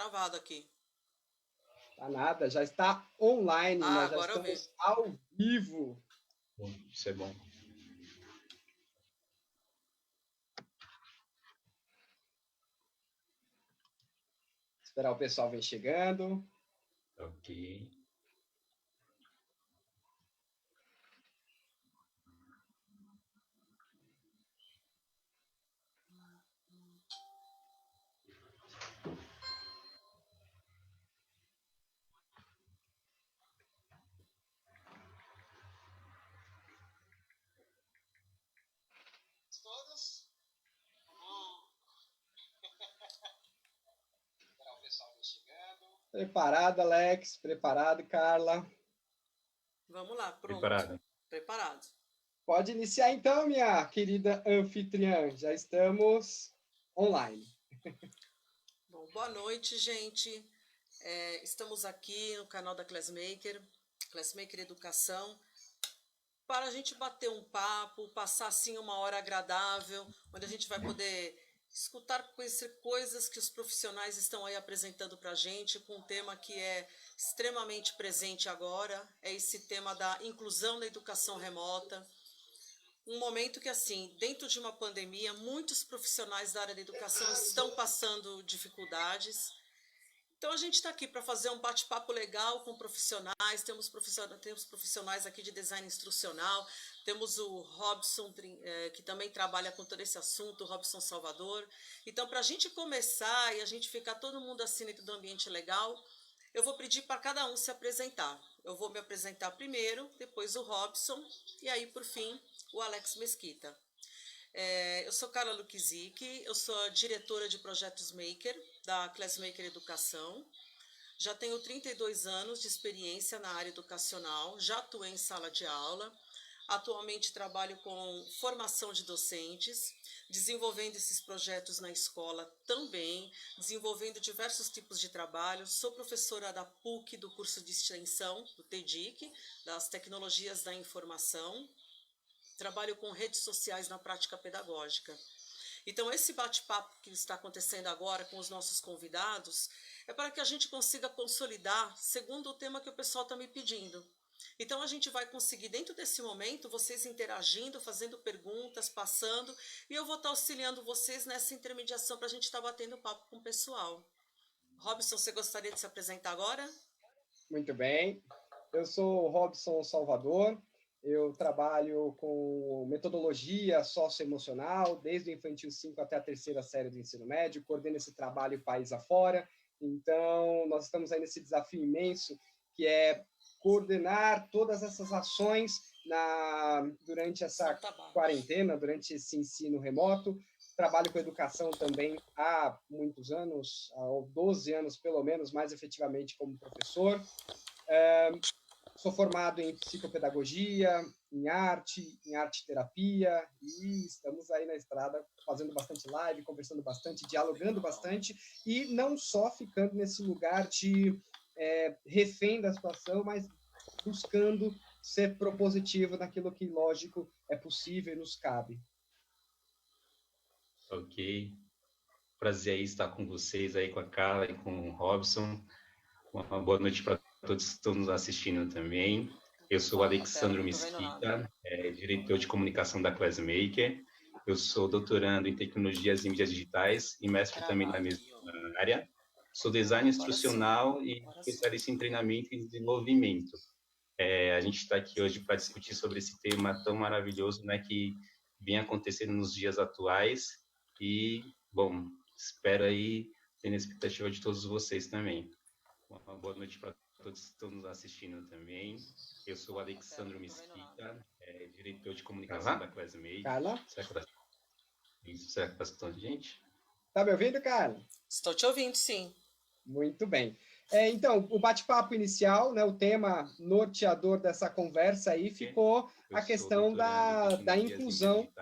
Travado aqui. Tá nada, já está online, Ah, nós já agora eu vi. estamos ao vivo. Bom, isso é bom. Esperar o pessoal vir chegando. Ok. Todos? Esperar o pessoal vir chegando. Preparado, Alex? Preparado, Carla? Vamos lá, pronto. Preparado. Preparado. Pode iniciar então, minha querida anfitriã. Já estamos online. Bom, boa noite, gente. Estamos aqui no canal da Classmaker Educação, para a gente bater um papo, passar assim uma hora agradável, onde a gente vai poder escutar, conhecer coisas que os profissionais estão aí apresentando para a gente, com um tema que é extremamente presente agora, é esse tema da inclusão na educação remota. Um momento que, assim, dentro de uma pandemia, muitos profissionais da área da educação estão passando dificuldades. Então, a gente está aqui para fazer um bate-papo legal com profissionais. Temos profissionais aqui de design instrucional. Temos o Robson, que também trabalha com todo esse assunto, o Robson Salvador. Então, para a gente começar e a gente ficar todo mundo assim dentro do ambiente legal, eu vou pedir para cada um se apresentar. Eu vou me apresentar primeiro, depois o Robson e aí, por fim, o Alex Mesquita. Eu sou Carla Lukizik, eu sou diretora de projetos Maker da Classmaker Educação. Já tenho 32 anos de experiência na área educacional, já atuei em sala de aula. Atualmente trabalho com formação de docentes, desenvolvendo esses projetos na escola também, desenvolvendo diversos tipos de trabalho. Sou professora da PUC, do curso de extensão, do TEDIC, das Tecnologias da Informação. Trabalho com redes sociais na prática pedagógica. Então, esse bate-papo que está acontecendo agora com os nossos convidados é para que a gente consiga consolidar segundo o tema que o pessoal está me pedindo. Então, a gente vai conseguir, dentro desse momento, vocês interagindo, fazendo perguntas, passando, e eu vou estar auxiliando vocês nessa intermediação para a gente estar batendo papo com o pessoal. Robson, você gostaria de se apresentar agora? Muito bem. Eu sou o Robson Salvador. Eu trabalho com metodologia socioemocional, desde o infantil 5 até a terceira série do ensino médio, coordeno esse trabalho país afora. Então, nós estamos aí nesse desafio imenso, que é coordenar todas essas ações durante essa quarentena, durante esse ensino remoto. Trabalho com educação também há muitos anos, há 12 anos pelo menos, mais efetivamente como professor. Sou formado em psicopedagogia, em arte terapia, e estamos aí na estrada fazendo bastante live, conversando bastante, dialogando bastante, e não só ficando nesse lugar de refém da situação, mas buscando ser propositivo naquilo que, lógico, é possível e nos cabe. Ok. Prazer aí estar com vocês aí, com a Carla e com o Robson. Uma boa noite para todos que estão nos assistindo também. Eu sou o Alexandro Mesquita, diretor de comunicação da Classmaker. Eu sou doutorando em tecnologias e mídias digitais e mestre também na mesma área. Sou designer instrucional e especialista em treinamento e desenvolvimento. A gente está aqui hoje para discutir sobre esse tema tão maravilhoso, né, que vem acontecendo nos dias atuais. E, bom, espero aí ter a expectativa de todos vocês também. Uma boa noite para todos que estão nos assistindo também. Eu sou o Alexandro Mesquita, diretor de comunicação da Classmaker. Carla? Será que está escutando a gente? Está me ouvindo, Carla? Estou te ouvindo, sim. Muito bem. Então, o bate-papo inicial, né, o tema norteador dessa conversa aí ficou a questão da inclusão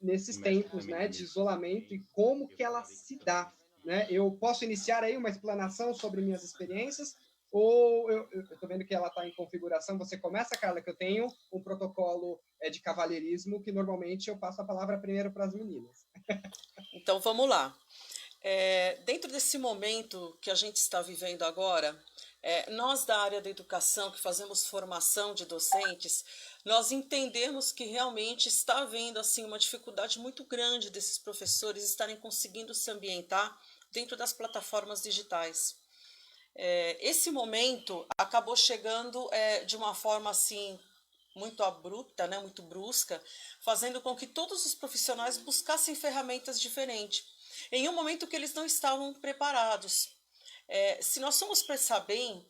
nesses tempos, né, de isolamento e como que ela se dá. Né? Eu posso iniciar aí uma explanação sobre minhas experiências ou eu estou vendo que ela está em configuração. Você começa, Carla, que eu tenho um protocolo de cavalheirismo que normalmente eu passo a palavra primeiro para as meninas. Então, vamos lá. Dentro desse momento que a gente está vivendo agora, nós da área da educação, que fazemos formação de docentes, nós entendemos que realmente está havendo assim, uma dificuldade muito grande desses professores estarem conseguindo se ambientar dentro das plataformas digitais. Esse momento acabou chegando de uma forma assim muito abrupta, né, muito brusca, fazendo com que todos os profissionais buscassem ferramentas diferentes, em um momento que eles não estavam preparados. Se nós formos pensar bem,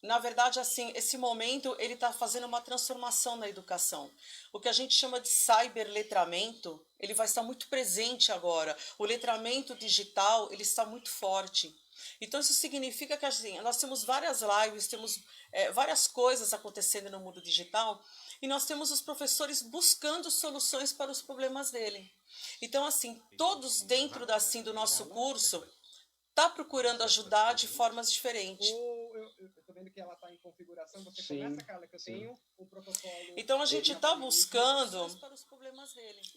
na verdade, assim, esse momento ele está fazendo uma transformação na educação. O que a gente chama de cyberletramento, ele vai estar muito presente agora. O letramento digital, ele está muito forte. Então, isso significa que assim, nós temos várias lives, temos várias coisas acontecendo no mundo digital, e nós temos os professores buscando soluções para os problemas dele. Então, assim, todos dentro assim, do nosso curso está procurando ajudar de formas diferentes. Eu estou vendo que ela está em configuração. Você começa, Carla, que eu tenho o protocolo. Então, a gente está buscando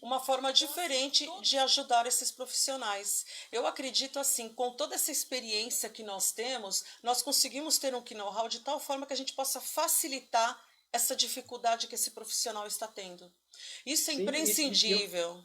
uma forma diferente de ajudar esses profissionais. Eu acredito assim, com toda essa experiência que nós temos, nós conseguimos ter um know-how de tal forma que a gente possa facilitar essa dificuldade que esse profissional está tendo. Isso é imprescindível.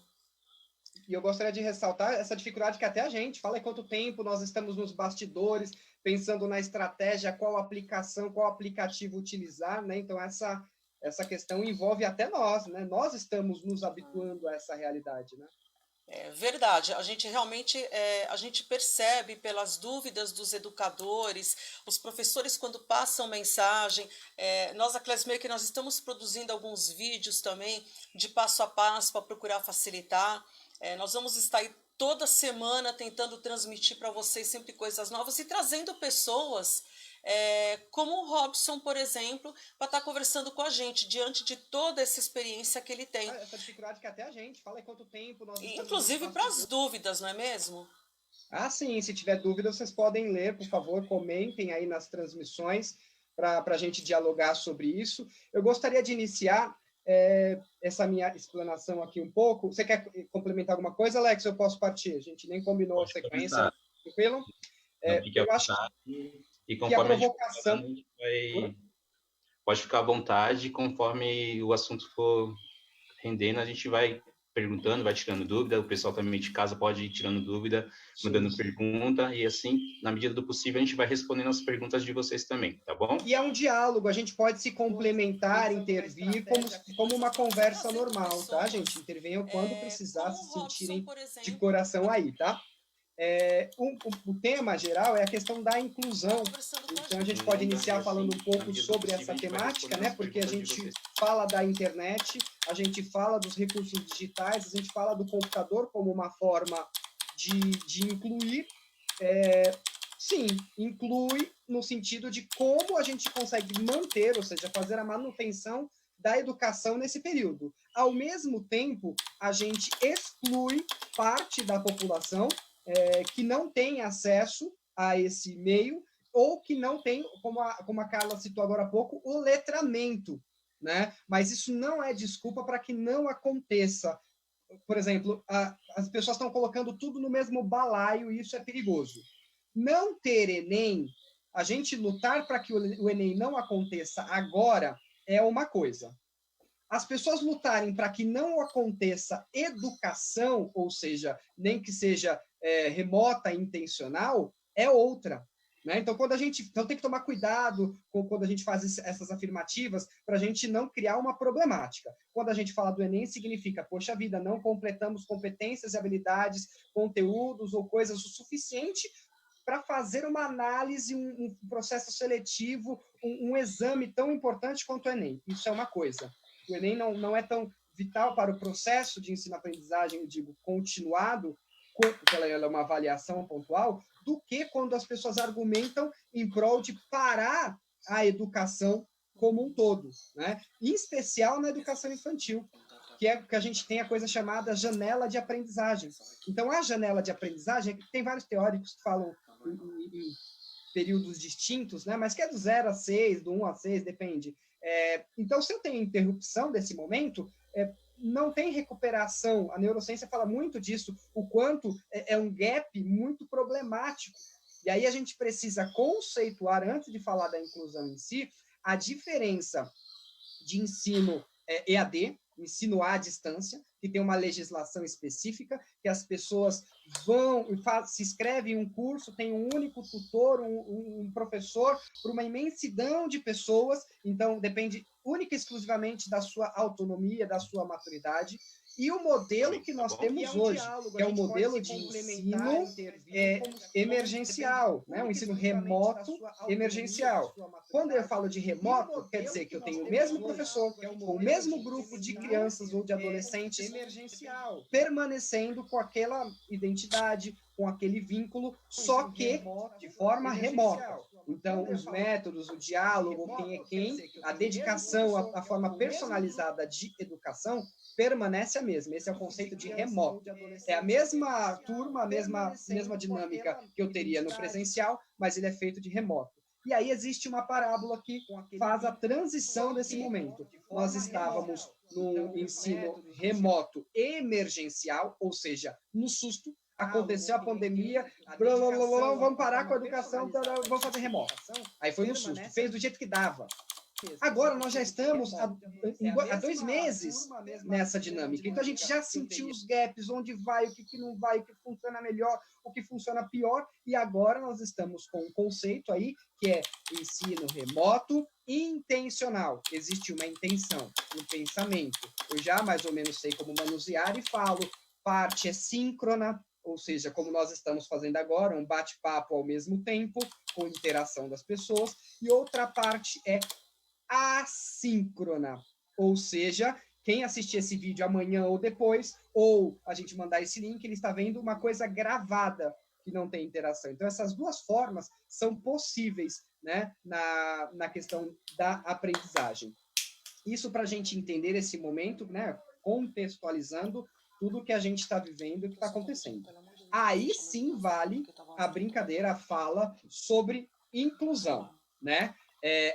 E eu gostaria de ressaltar essa dificuldade que até a gente fala, quanto tempo nós estamos nos bastidores, pensando na estratégia, qual aplicação, qual aplicativo utilizar, né? Então, essa questão envolve até nós, né? Nós estamos nos habituando a essa realidade, né? É verdade, a gente realmente a gente percebe pelas dúvidas dos educadores, os professores quando passam mensagem, nós a Classmaker nós estamos produzindo alguns vídeos também de passo a passo para procurar facilitar, nós vamos estar aí toda semana tentando transmitir para vocês sempre coisas novas e trazendo pessoas como o Robson, por exemplo, para estar conversando com a gente diante de toda essa experiência que ele tem. Essa dificuldade que até a gente fala quanto tempo nós estamos... Inclusive para as dúvidas, não é mesmo? Ah, sim, se tiver dúvida, vocês podem ler, por favor, comentem aí nas transmissões para a gente dialogar sobre isso. Eu gostaria de iniciar essa minha explanação aqui um pouco. Você quer complementar alguma coisa, Alex? Eu posso partir? A gente nem combinou a sequência. Tranquilo? Eu acho e conforme a provocação... Pode ficar à vontade, conforme o assunto for rendendo, a gente vai perguntando, vai tirando dúvida, o pessoal também de casa pode ir tirando dúvida, mandando pergunta, e assim, na medida do possível, a gente vai respondendo as perguntas de vocês também, tá bom? E é um diálogo, a gente pode se complementar, intervir, como uma conversa normal, tá, gente? Intervenham quando precisar, se sentirem de coração aí, tá? O tema geral é a questão da inclusão. Então, a gente pode iniciar falando um pouco sobre essa temática, né? Porque a gente fala da internet, a gente fala dos recursos digitais, a gente fala do computador como uma forma de incluir. Sim, inclui no sentido de como a gente consegue manter, ou seja, fazer a manutenção da educação nesse período. Ao mesmo tempo, a gente exclui parte da população que não tem acesso a esse meio ou que não tem, como a Carla citou agora há pouco, o letramento, né? Mas isso não é desculpa para que não aconteça. Por exemplo, as pessoas estão colocando tudo no mesmo balaio e isso é perigoso. Não ter Enem, a gente lutar para que o Enem não aconteça agora é uma coisa. As pessoas lutarem para que não aconteça educação, ou seja, nem que seja remota e intencional, é outra. Né? Então, então, tem que tomar cuidado quando a gente faz essas afirmativas para a gente não criar uma problemática. Quando a gente fala do Enem, significa, poxa vida, não completamos competências e habilidades, conteúdos ou coisas o suficiente para fazer uma análise, um processo seletivo, um exame tão importante quanto o Enem. Isso é uma coisa. O Enem não é tão vital para o processo de ensino-aprendizagem, eu digo, continuado, porque ela é uma avaliação pontual, do que quando as pessoas argumentam em prol de parar a educação como um todo, né? Em especial na educação infantil, que é que a gente tem a coisa chamada janela de aprendizagem. Então, a janela de aprendizagem, tem vários teóricos que falam em períodos distintos, né? Mas que é do 0 a 6, do 1 a 6, depende. Então, se eu tenho interrupção desse momento, não tem recuperação. A neurociência fala muito disso, o quanto é um gap muito problemático. E aí a gente precisa conceituar, antes de falar da inclusão em si, a diferença de ensino EAD, ensino à distância, que tem uma legislação específica, que as pessoas vão, se inscrevem em um curso, tem um único tutor, um professor, para uma imensidão de pessoas, então depende única e exclusivamente da sua autonomia, da sua maturidade, e o modelo que nós temos hoje, que é o modelo de ensino emergencial, né? Um ensino remoto emergencial. Quando eu falo de remoto, quer dizer que eu tenho o mesmo professor, com o mesmo grupo de crianças ou de adolescentes, permanecendo com aquela identidade, com aquele vínculo, só que de forma remota. Então, os métodos, o diálogo, quem é quem, a dedicação, a forma personalizada de educação permanece a mesma. Esse é o conceito de remoto. É a mesma turma, a mesma dinâmica que eu teria no presencial, mas ele é feito de remoto. E aí existe uma parábola que faz a transição desse momento. Nós estávamos no ensino remoto emergencial, ou seja, no susto, aconteceu a pandemia, vamos parar com a educação, vamos fazer remoto. Aí foi no susto, fez do jeito que dava. Agora nós já estamos há 2 meses nessa dinâmica, então a gente já sentiu os gaps, onde vai, o que não vai, o que funciona melhor, o que funciona pior, e agora nós estamos com um conceito aí que é ensino remoto intencional. Existe uma intenção, um pensamento. Eu já mais ou menos sei como manusear e falo, parte é síncrona, ou seja, como nós estamos fazendo agora, um bate-papo ao mesmo tempo, com interação das pessoas, e outra parte é assíncrona, ou seja, quem assistir esse vídeo amanhã ou depois, ou a gente mandar esse link, ele está vendo uma coisa gravada, que não tem interação. Então, essas duas formas são possíveis, né, na questão da aprendizagem. Isso para a gente entender esse momento, né, contextualizando tudo que a gente está vivendo e o que está acontecendo. Aí sim vale a brincadeira, a fala sobre inclusão, né?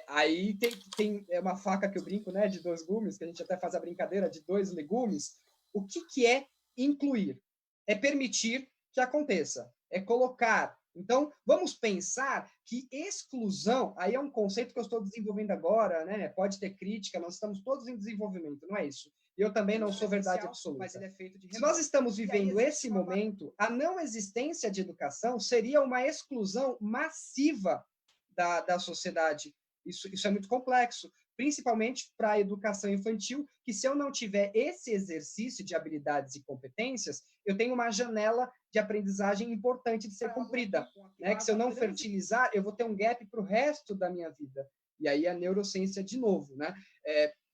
Aí tem uma faca que eu brinco, né, de 2 gumes, que a gente até faz a brincadeira de 2 legumes. O que é incluir? É permitir que aconteça, é colocar. Então, vamos pensar que exclusão, aí é um conceito que eu estou desenvolvendo agora, né? Pode ter crítica, nós estamos todos em desenvolvimento, não é isso? Eu também não sou verdade absoluta. Mas ele é feito de remoto. Se nós estamos vivendo esse momento, a não existência de educação seria uma exclusão massiva da sociedade. Isso é muito complexo, principalmente para a educação infantil, que se eu não tiver esse exercício de habilidades e competências, eu tenho uma janela de aprendizagem importante de ser cumprida, né? Que se eu não fertilizar, eu vou ter um gap para o resto da minha vida. E aí a neurociência de novo, né?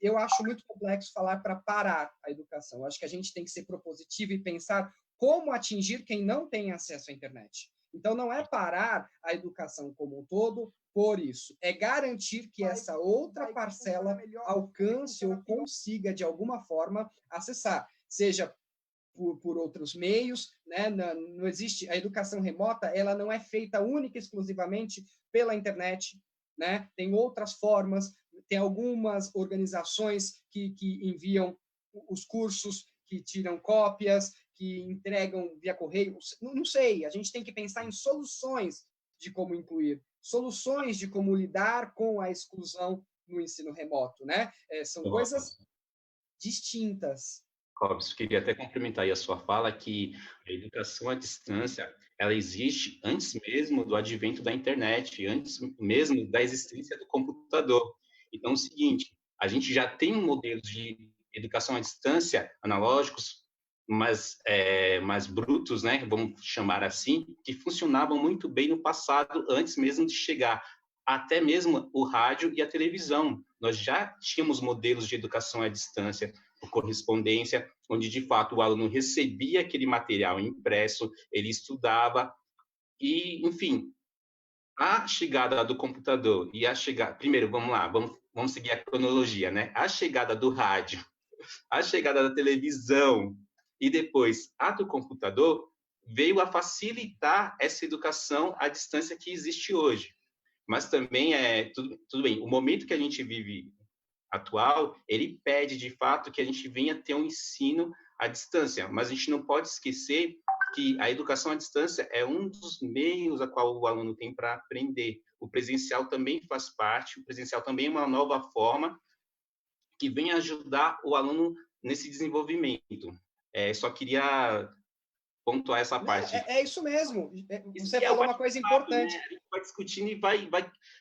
Eu acho muito complexo falar para parar a educação. Eu acho que a gente tem que ser propositivo e pensar como atingir quem não tem acesso à internet. Então, não é parar a educação como um todo por isso. É garantir que essa outra parcela alcance ou consiga, de alguma forma, acessar. Seja por outros meios, né? Não existe... A educação remota, ela não é feita única e exclusivamente pela internet, né? Tem outras formas, tem algumas organizações que enviam os cursos, que tiram cópias, que entregam via correio. Não sei, a gente tem que pensar em soluções de como incluir, soluções de como lidar com a exclusão no ensino remoto, né? São coisas distintas. Robson, queria até complementar aí a sua fala que a educação à distância, ela existe antes mesmo do advento da internet, antes mesmo da existência do computador. Então, é o seguinte, a gente já tem modelos de educação à distância analógicos, mais brutos, né, vamos chamar assim, que funcionavam muito bem no passado, antes mesmo de chegar até mesmo o rádio e a televisão. Nós já tínhamos modelos de educação à distância, por correspondência, onde, de fato, o aluno recebia aquele material impresso, ele estudava, e, enfim, a chegada do computador e a chegada... Primeiro, vamos lá, vamos seguir a cronologia, né? A chegada do rádio, a chegada da televisão e depois a do computador veio a facilitar essa educação à distância que existe hoje. Mas também tudo bem, o momento que a gente vive atual, ele pede, de fato, que a gente venha ter um ensino à distância, mas a gente não pode esquecer que a educação à distância é um dos meios a qual o aluno tem para aprender. O presencial também faz parte, o presencial também é uma nova forma que vem ajudar o aluno nesse desenvolvimento. Só queria pontuar essa parte. É isso mesmo. Você falou uma coisa importante. Né? A gente vai discutindo e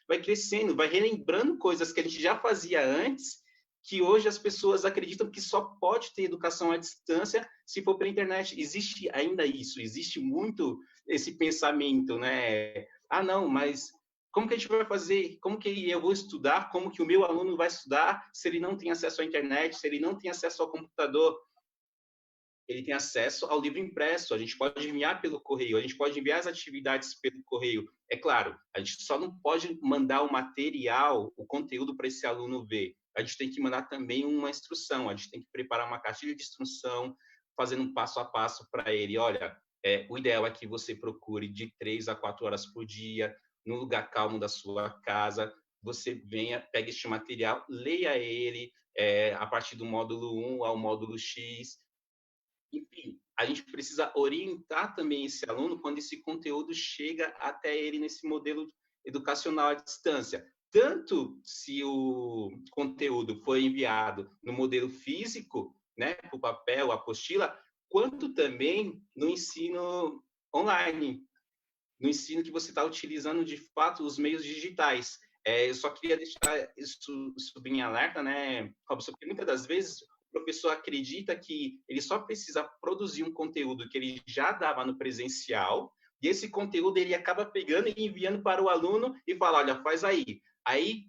vai crescendo, vai relembrando coisas que a gente já fazia antes, que hoje as pessoas acreditam que só pode ter educação à distância se for pela internet. Existe ainda isso, existe muito esse pensamento, né? Ah, não, mas como que a gente vai fazer? Como que eu vou estudar? Como que o meu aluno vai estudar se ele não tem acesso à internet, se ele não tem acesso ao computador? Ele tem acesso ao livro impresso, a gente pode enviar pelo correio, a gente pode enviar as atividades pelo correio. É claro, a gente só não pode mandar o material, o conteúdo para esse aluno ver. A gente tem que mandar também uma instrução, a gente tem que preparar uma cartilha de instrução, fazendo um passo a passo para ele. Olha, o ideal é que você procure de 3 a 4 horas por dia, no lugar calmo da sua casa, você venha, pegue este material, leia ele a partir do módulo 1 ao módulo X. Enfim, a gente precisa orientar também esse aluno quando esse conteúdo chega até ele nesse modelo educacional à distância. Tanto se o conteúdo foi enviado no modelo físico, né, por papel, apostila, quanto também no ensino online, no ensino que você está utilizando, de fato, os meios digitais. Eu só queria deixar isso bem em alerta, né, Robson, porque muitas das vezes o professor acredita que ele só precisa produzir um conteúdo que ele já dava no presencial, e esse conteúdo ele acaba pegando e enviando para o aluno e fala, olha, faz aí. Aí,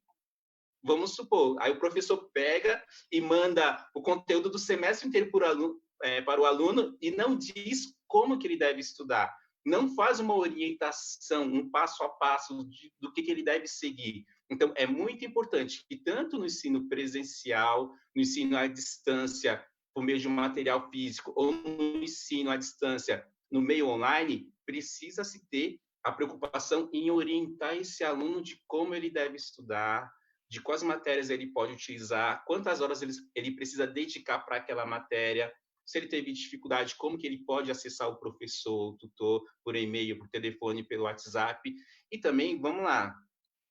vamos supor, aí o professor pega e manda o conteúdo do semestre inteiro para o aluno e não diz como que ele deve estudar. Não faz uma orientação, um passo a passo do que ele deve seguir. Então, é muito importante que tanto no ensino presencial, no ensino à distância, por meio de um material físico, ou no ensino à distância, no meio online, precisa-se ter a preocupação em orientar esse aluno de como ele deve estudar, de quais matérias ele pode utilizar, quantas horas ele precisa dedicar para aquela matéria, se ele teve dificuldade, como que ele pode acessar o professor, o tutor, por e-mail, por telefone, pelo WhatsApp. E também, vamos lá,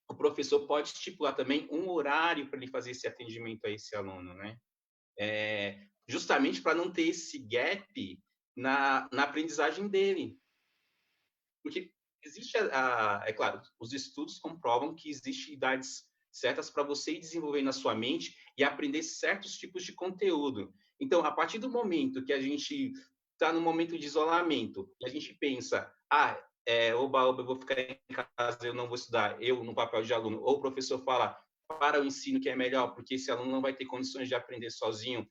o professor pode estipular também um horário para ele fazer esse atendimento a esse aluno, né? Justamente para não ter esse gap na aprendizagem dele. Porque existe, é claro, os estudos comprovam que existem idades certas para você ir desenvolvendo na sua mente e aprender certos tipos de conteúdo. Então, a partir do momento que a gente está no momento de isolamento, e a gente pensa, oba, eu vou ficar em casa, eu não vou estudar, eu no papel de aluno, ou o professor fala, para o ensino que é melhor, porque esse aluno não vai ter condições de aprender sozinho,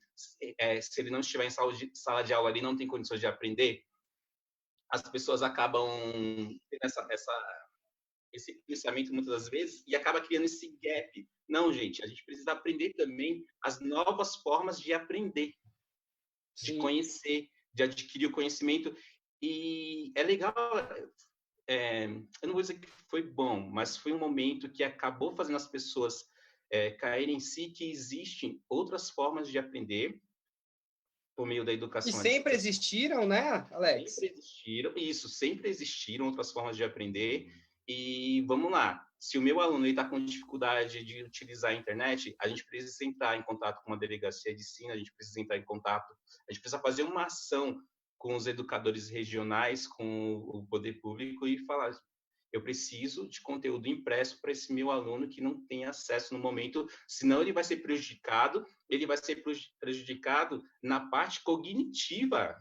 se ele não estiver em sala de aula, ele não tem condições de aprender, as pessoas acabam tendo esse pensamento muitas das vezes e acaba criando esse gap. Não, gente, a gente precisa aprender também as novas formas de aprender, de conhecer, de adquirir o conhecimento. E é legal, eu não vou dizer que foi bom, mas foi um momento que acabou fazendo as pessoas caírem em si que existem outras formas de aprender por meio da educação. E sempre existiram, né, Alex? Sempre existiram outras formas de aprender. E vamos lá, se o meu aluno está com dificuldade de utilizar a internet, a gente precisa entrar em contato com uma delegacia de ensino, a gente precisa entrar em contato, a gente precisa fazer uma ação com os educadores regionais, com o poder público e falar, eu preciso de conteúdo impresso para esse meu aluno que não tem acesso no momento, senão ele vai ser prejudicado na parte cognitiva.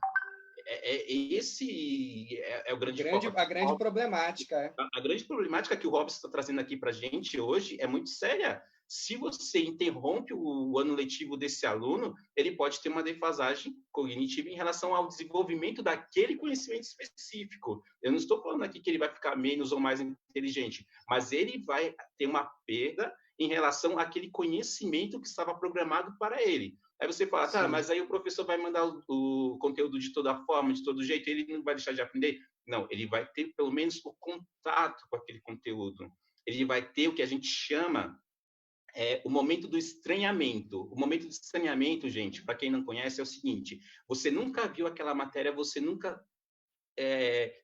Esse é o grande foco. A grande problemática. A grande problemática que o Robson está trazendo aqui para a gente hoje é muito séria. Se você interrompe o ano letivo desse aluno, ele pode ter uma defasagem cognitiva em relação ao desenvolvimento daquele conhecimento específico. Eu não estou falando aqui que ele vai ficar menos ou mais inteligente, mas ele vai ter uma perda em relação àquele conhecimento que estava programado para ele. Aí você fala, tá, mas aí o professor vai mandar o conteúdo de toda forma, de todo jeito, ele não vai deixar de aprender? Não, ele vai ter pelo menos o contato com aquele conteúdo. Ele vai ter o que a gente chama o momento do estranhamento. O momento do estranhamento, gente, para quem não conhece, é o seguinte: você nunca viu aquela matéria, você nunca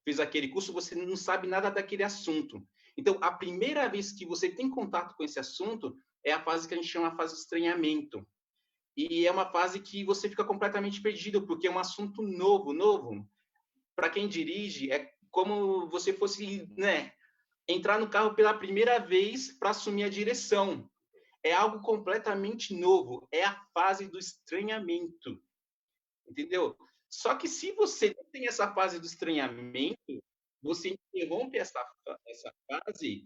fez aquele curso, você não sabe nada daquele assunto. Então, a primeira vez que você tem contato com esse assunto é a fase que a gente chama de fase do estranhamento. E é uma fase que você fica completamente perdido, porque é um assunto novo. Para quem dirige, é como você fosse, né, entrar no carro pela primeira vez para assumir a direção. É algo completamente novo, é a fase do estranhamento, entendeu? Só que se você não tem essa fase do estranhamento, você interrompe essa fase,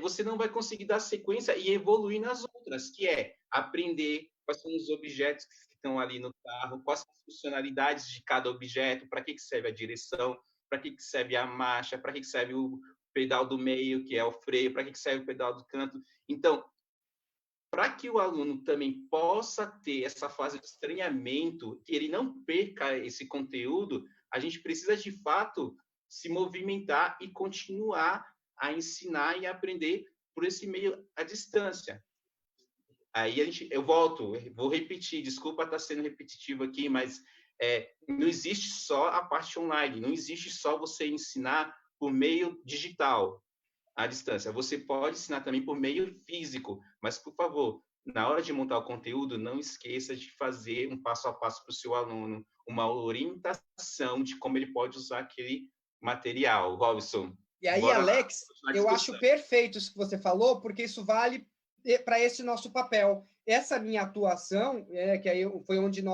você não vai conseguir dar sequência e evoluir nas outras, que é aprender quais são os objetos que estão ali no carro, quais são as funcionalidades de cada objeto, para que serve a direção, para que serve a marcha, para que serve o pedal do meio, que é o freio, para que serve o pedal do canto. Então, para que o aluno também possa ter essa fase de estranhamento, que ele não perca esse conteúdo, a gente precisa, de fato, se movimentar e continuar a ensinar e aprender por esse meio à distância. Aí eu vou repetir, desculpa estar sendo repetitivo aqui, mas não existe só a parte online, não existe só você ensinar por meio digital, à distância. Você pode ensinar também por meio físico, mas, por favor, na hora de montar o conteúdo, não esqueça de fazer um passo a passo para o seu aluno, uma orientação de como ele pode usar aquele material. Robson, E aí, Alex, eu acho perfeito isso que você falou, porque isso vale para esse nosso papel. Essa minha atuação, que aí foi onde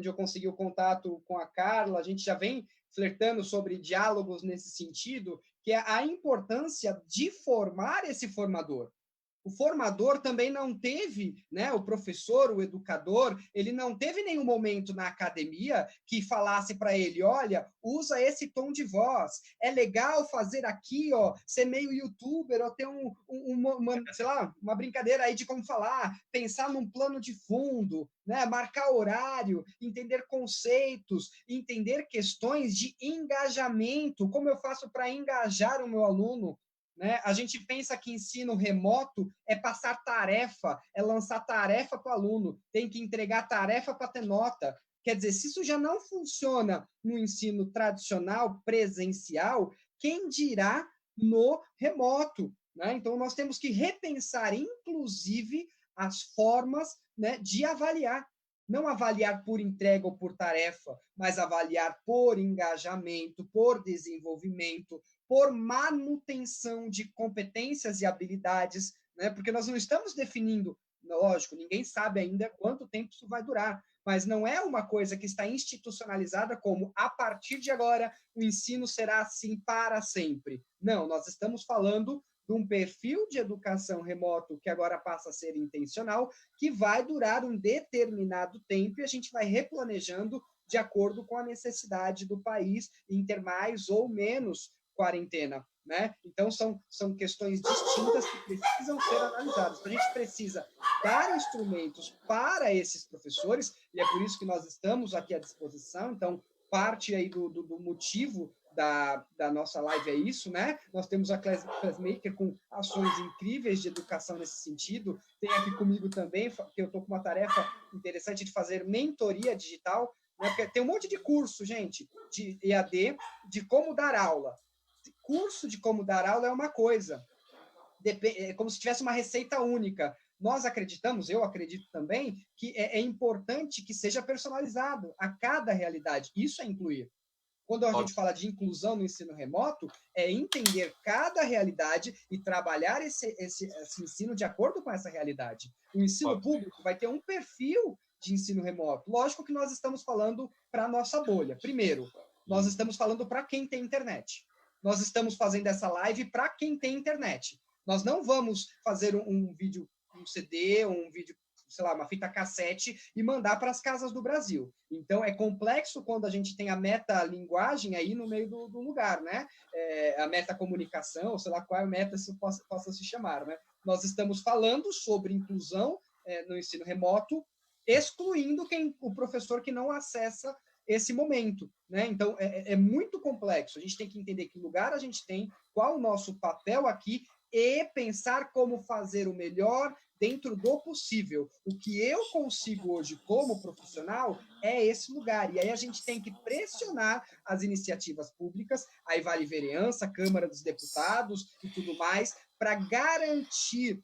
eu consegui o contato com a Carla, a gente já vem flertando sobre diálogos nesse sentido, que é a importância de formar esse formador. O formador também não teve, né, o professor, o educador, ele não teve nenhum momento na academia que falasse para ele, olha, usa esse tom de voz, é legal fazer aqui, ó, ser meio youtuber, ou ter sei lá, uma brincadeira aí de como falar, pensar num plano de fundo, né, marcar horário, entender conceitos, entender questões de engajamento, como eu faço para engajar o meu aluno, né? A gente pensa que ensino remoto é passar tarefa, é lançar tarefa para o aluno, tem que entregar tarefa para ter nota. Quer dizer, se isso já não funciona no ensino tradicional, presencial, quem dirá no remoto? Né? Então, nós temos que repensar, inclusive, as formas, né, de avaliar. Não avaliar por entrega ou por tarefa, mas avaliar por engajamento, por desenvolvimento, por manutenção de competências e habilidades, né? Porque nós não estamos definindo, lógico, ninguém sabe ainda quanto tempo isso vai durar, mas não é uma coisa que está institucionalizada como, a partir de agora, o ensino será assim para sempre. Não, nós estamos falando de um perfil de educação remoto que agora passa a ser intencional, que vai durar um determinado tempo e a gente vai replanejando de acordo com a necessidade do país em ter mais ou menos quarentena, né? Então, são questões distintas que precisam ser analisadas. Então, a gente precisa dar instrumentos para esses professores, e é por isso que nós estamos aqui à disposição. Então, parte aí do motivo da nossa live é isso, né? Nós temos a Classmaker com ações incríveis de educação nesse sentido. Tem aqui comigo também, que eu estou com uma tarefa interessante de fazer mentoria digital, né? Porque tem um monte de curso, gente, de EAD, de como dar aula. Curso de como dar aula é uma coisa, é como se tivesse uma receita única. Nós acreditamos, eu acredito também, que é importante que seja personalizado a cada realidade. Isso é incluir. Quando a gente fala de inclusão no ensino remoto, é entender cada realidade e trabalhar esse ensino de acordo com essa realidade. O ensino público vai ter um perfil de ensino remoto. Lógico que nós estamos falando para a nossa bolha. Primeiro, nós estamos falando para quem tem internet. Nós estamos fazendo essa live para quem tem internet. Nós não vamos fazer um vídeo, um CD, um vídeo, sei lá, uma fita cassete e mandar para as casas do Brasil. Então, é complexo quando a gente tem a metalinguagem aí no meio do lugar, né? A metacomunicação, sei lá qual meta isso possa se chamar, né? Nós estamos falando sobre inclusão no ensino remoto, excluindo o professor que não acessa esse momento, né? Então, é muito complexo. A gente tem que entender que lugar a gente tem, qual o nosso papel aqui e pensar como fazer o melhor dentro do possível. O que eu consigo hoje como profissional é esse lugar. E aí a gente tem que pressionar as iniciativas públicas, aí vale vereança, Câmara dos Deputados e tudo mais, para garantir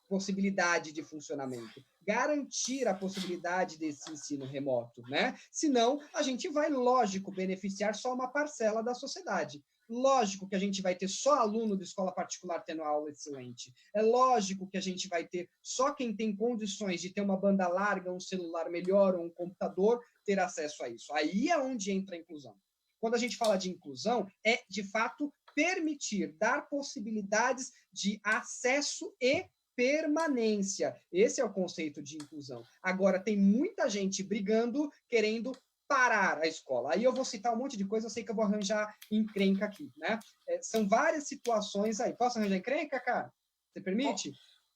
possibilidade de funcionamento, garantir a possibilidade desse ensino remoto, né? Senão, a gente vai, lógico, beneficiar só uma parcela da sociedade. Lógico que a gente vai ter só aluno de escola particular tendo aula excelente. É lógico que a gente vai ter só quem tem condições de ter uma banda larga, um celular melhor ou um computador ter acesso a isso. Aí é onde entra a inclusão. Quando a gente fala de inclusão, é, de fato, permitir, dar possibilidades de acesso e permanência. Esse é o conceito de inclusão. Agora, tem muita gente brigando, querendo parar a escola. Aí eu vou citar um monte de coisa, eu sei que eu vou arranjar encrenca aqui, né? São várias situações aí. Posso arranjar encrenca, cara? Você permite?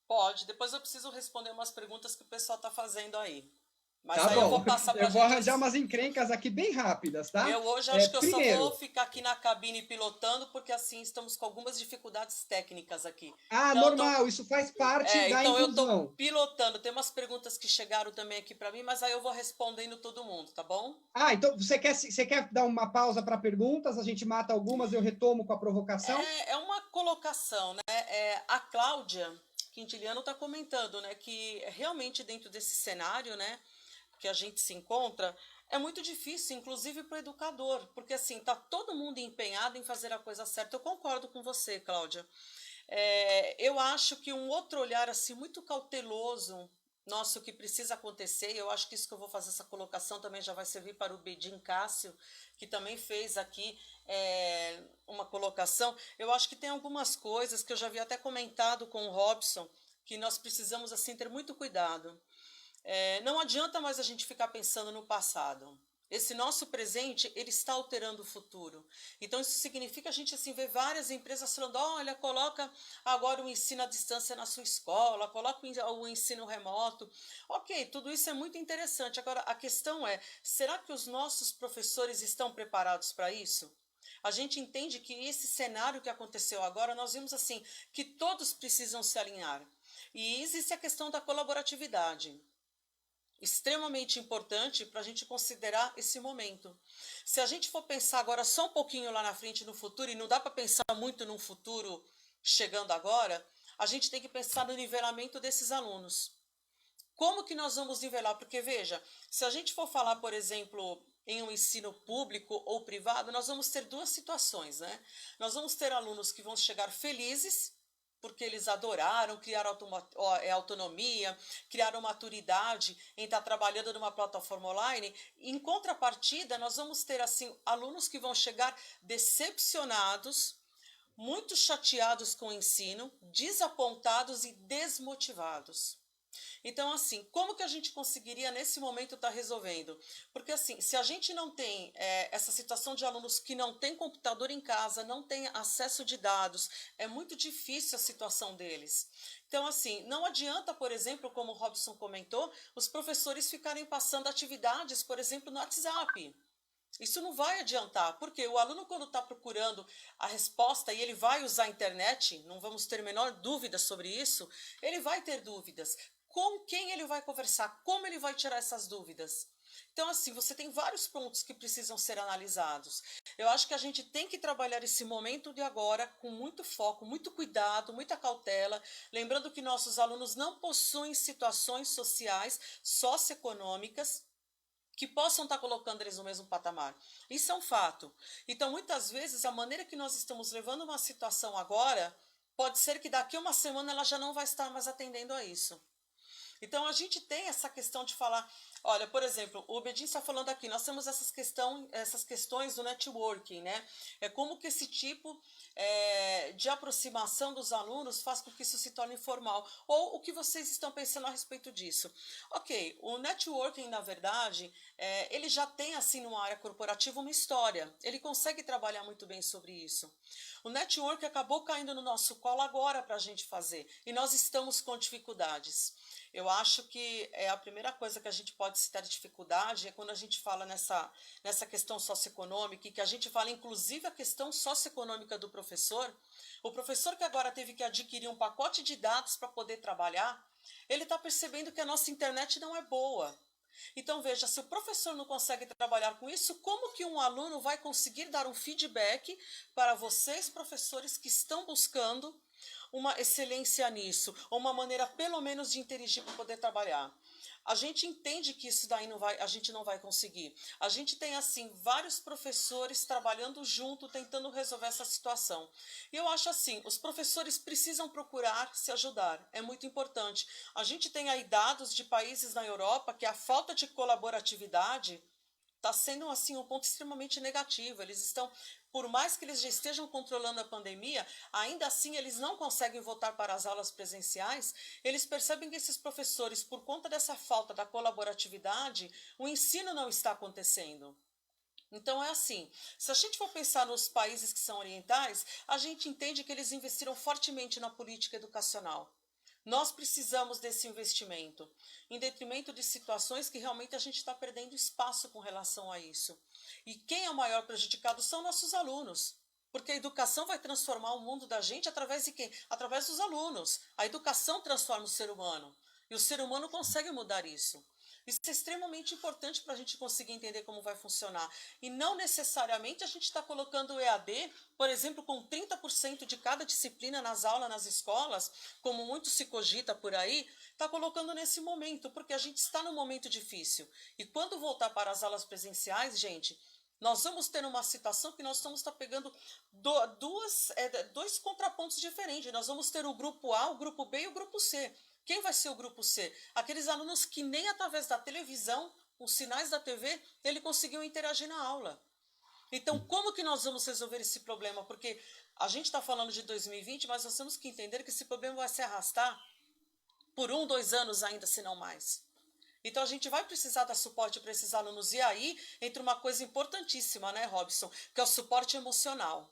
Pode. Depois eu preciso responder umas perguntas que o pessoal está fazendo aí. Mas tá aí bom. eu vou passar para eu vou arranjar umas encrencas aqui bem rápidas, tá? Eu hoje acho que eu primeiro, só vou ficar aqui na cabine pilotando, porque assim estamos com algumas dificuldades técnicas aqui. Ah, então, normal, isso faz parte da então inclusão. Então eu tô pilotando, tem umas perguntas que chegaram também aqui para mim, mas aí eu vou respondendo todo mundo, tá bom? Ah, então você quer dar uma pausa para perguntas? A gente mata algumas, eu retomo com a provocação? É uma colocação, né? A Cláudia Quintiliano está comentando, né, que realmente dentro desse cenário, né, que a gente se encontra, é muito difícil, inclusive para o educador, porque assim, está todo mundo empenhado em fazer a coisa certa. Eu concordo com você, Cláudia. Eu acho que um outro olhar assim muito cauteloso, nosso, que precisa acontecer, e eu acho que isso que eu vou fazer essa colocação também já vai servir para o Bedim Cássio, que também fez aqui uma colocação. Eu acho que tem algumas coisas que eu já havia até comentado com o Robson, que nós precisamos assim ter muito cuidado. Não adianta mais a gente ficar pensando no passado. Esse nosso presente, ele está alterando o futuro. Então, isso significa a gente assim, ver várias empresas falando, olha, coloca agora o ensino à distância na sua escola, coloca o ensino remoto. Ok, tudo isso é muito interessante. Agora, a questão é, será que os nossos professores estão preparados para isso? A gente entende que esse cenário que aconteceu agora, nós vimos assim, que todos precisam se alinhar. E existe a questão da colaboratividade, extremamente importante para a gente considerar esse momento. Se a gente for pensar agora só um pouquinho lá na frente no futuro, e não dá para pensar muito num futuro chegando agora, a gente tem que pensar no nivelamento desses alunos. Como que nós vamos nivelar? Porque, veja, se a gente for falar, por exemplo, em um ensino público ou privado, nós vamos ter duas situações, né? Nós vamos ter alunos que vão chegar felizes, porque eles adoraram, criaram autonomia, criaram maturidade em estar trabalhando numa plataforma online. Em contrapartida, nós vamos ter assim alunos que vão chegar decepcionados, muito chateados com o ensino, desapontados e desmotivados. Então, assim, como que a gente conseguiria nesse momento estar resolvendo? Porque, assim, se a gente não tem essa situação de alunos que não têm computador em casa, não têm acesso de dados, é muito difícil a situação deles. Então, assim, não adianta, por exemplo, como o Robson comentou, os professores ficarem passando atividades, por exemplo, no WhatsApp. Isso não vai adiantar, porque o aluno, quando está procurando a resposta e ele vai usar a internet, não vamos ter a menor dúvida sobre isso, ele vai ter dúvidas. Com quem ele vai conversar? Como ele vai tirar essas dúvidas? Então, assim, você tem vários pontos que precisam ser analisados. Eu acho que a gente tem que trabalhar esse momento de agora com muito foco, muito cuidado, muita cautela, lembrando que nossos alunos não possuem situações sociais, socioeconômicas, que possam estar colocando eles no mesmo patamar. Isso é um fato. Então, muitas vezes, a maneira que nós estamos levando uma situação agora, pode ser que daqui a uma semana ela já não vai estar mais atendendo a isso. Então, a gente tem essa questão de falar, olha, por exemplo, o Bedin está falando aqui, nós temos essas questões do networking, né? É como que esse tipo de aproximação dos alunos faz com que isso se torne formal. Ou o que vocês estão pensando a respeito disso? Ok, o networking, na verdade, ele já tem, assim, numa área corporativa, uma história. Ele consegue trabalhar muito bem sobre isso. O network acabou caindo no nosso colo agora para a gente fazer. E nós estamos com dificuldades. Eu acho que a primeira coisa que a gente pode pode se ter dificuldade é quando a gente fala nessa questão socioeconômica, e que a gente fala inclusive a questão socioeconômica do professor. O professor que agora teve que adquirir um pacote de dados para poder trabalhar, ele está percebendo que a nossa internet não é boa. Então, veja, se o professor não consegue trabalhar com isso, como que um aluno vai conseguir dar um feedback para vocês, professores, que estão buscando uma excelência nisso, ou uma maneira, pelo menos, de interagir para poder trabalhar? A gente entende que isso daí a gente não vai conseguir. A gente tem, assim, vários professores trabalhando junto, tentando resolver essa situação. E eu acho assim, os professores precisam procurar se ajudar. É muito importante. A gente tem aí dados de países na Europa que a falta de colaboratividade está sendo, assim, um ponto extremamente negativo. Eles estão, por mais que eles já estejam controlando a pandemia, ainda assim eles não conseguem voltar para as aulas presenciais. Eles percebem que esses professores, por conta dessa falta da colaboratividade, o ensino não está acontecendo. Então é assim, se a gente for pensar nos países que são orientais, a gente entende que eles investiram fortemente na política educacional. Nós precisamos desse investimento, em detrimento de situações que realmente a gente está perdendo espaço com relação a isso. E quem é o maior prejudicado são nossos alunos, porque a educação vai transformar o mundo da gente através de quem? Através dos alunos. A educação transforma o ser humano, e o ser humano consegue mudar isso. Isso é extremamente importante para a gente conseguir entender como vai funcionar. E não necessariamente a gente está colocando o EAD, por exemplo, com 30% de cada disciplina nas aulas, nas escolas, como muito se cogita por aí, está colocando nesse momento, porque a gente está num momento difícil. E quando voltar para as aulas presenciais, gente, nós vamos ter uma situação que nós vamos estar pegando dois contrapontos diferentes. Nós vamos ter o grupo A, o grupo B e o grupo C. Quem vai ser o grupo C? Aqueles alunos que nem através da televisão, os sinais da TV, ele conseguiu interagir na aula. Então, como que nós vamos resolver esse problema? Porque a gente está falando de 2020, mas nós temos que entender que esse problema vai se arrastar por 1, 2 anos ainda, se não mais. Então, a gente vai precisar dar suporte para esses alunos. E aí, entra uma coisa importantíssima, né, Robson? Que é o suporte emocional.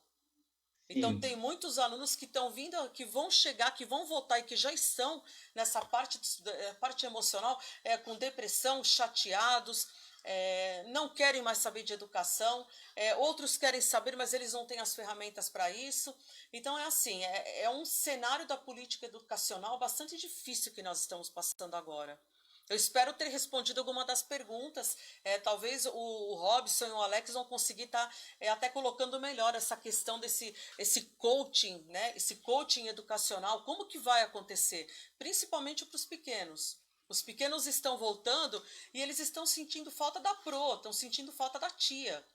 Então, tem muitos alunos que estão vindo, que vão chegar, que vão voltar e que já estão nessa parte emocional, com depressão, chateados, não querem mais saber de educação, outros querem saber, mas eles não têm as ferramentas para isso. Então, é assim, é um cenário da política educacional bastante difícil que nós estamos passando agora. Eu espero ter respondido alguma das perguntas. Talvez o Robson e o Alex vão conseguir estar até colocando melhor essa questão esse coaching, né? Esse coaching educacional, como que vai acontecer? Principalmente para os pequenos. Os pequenos estão voltando e eles estão sentindo falta da pro, estão sentindo falta da tia.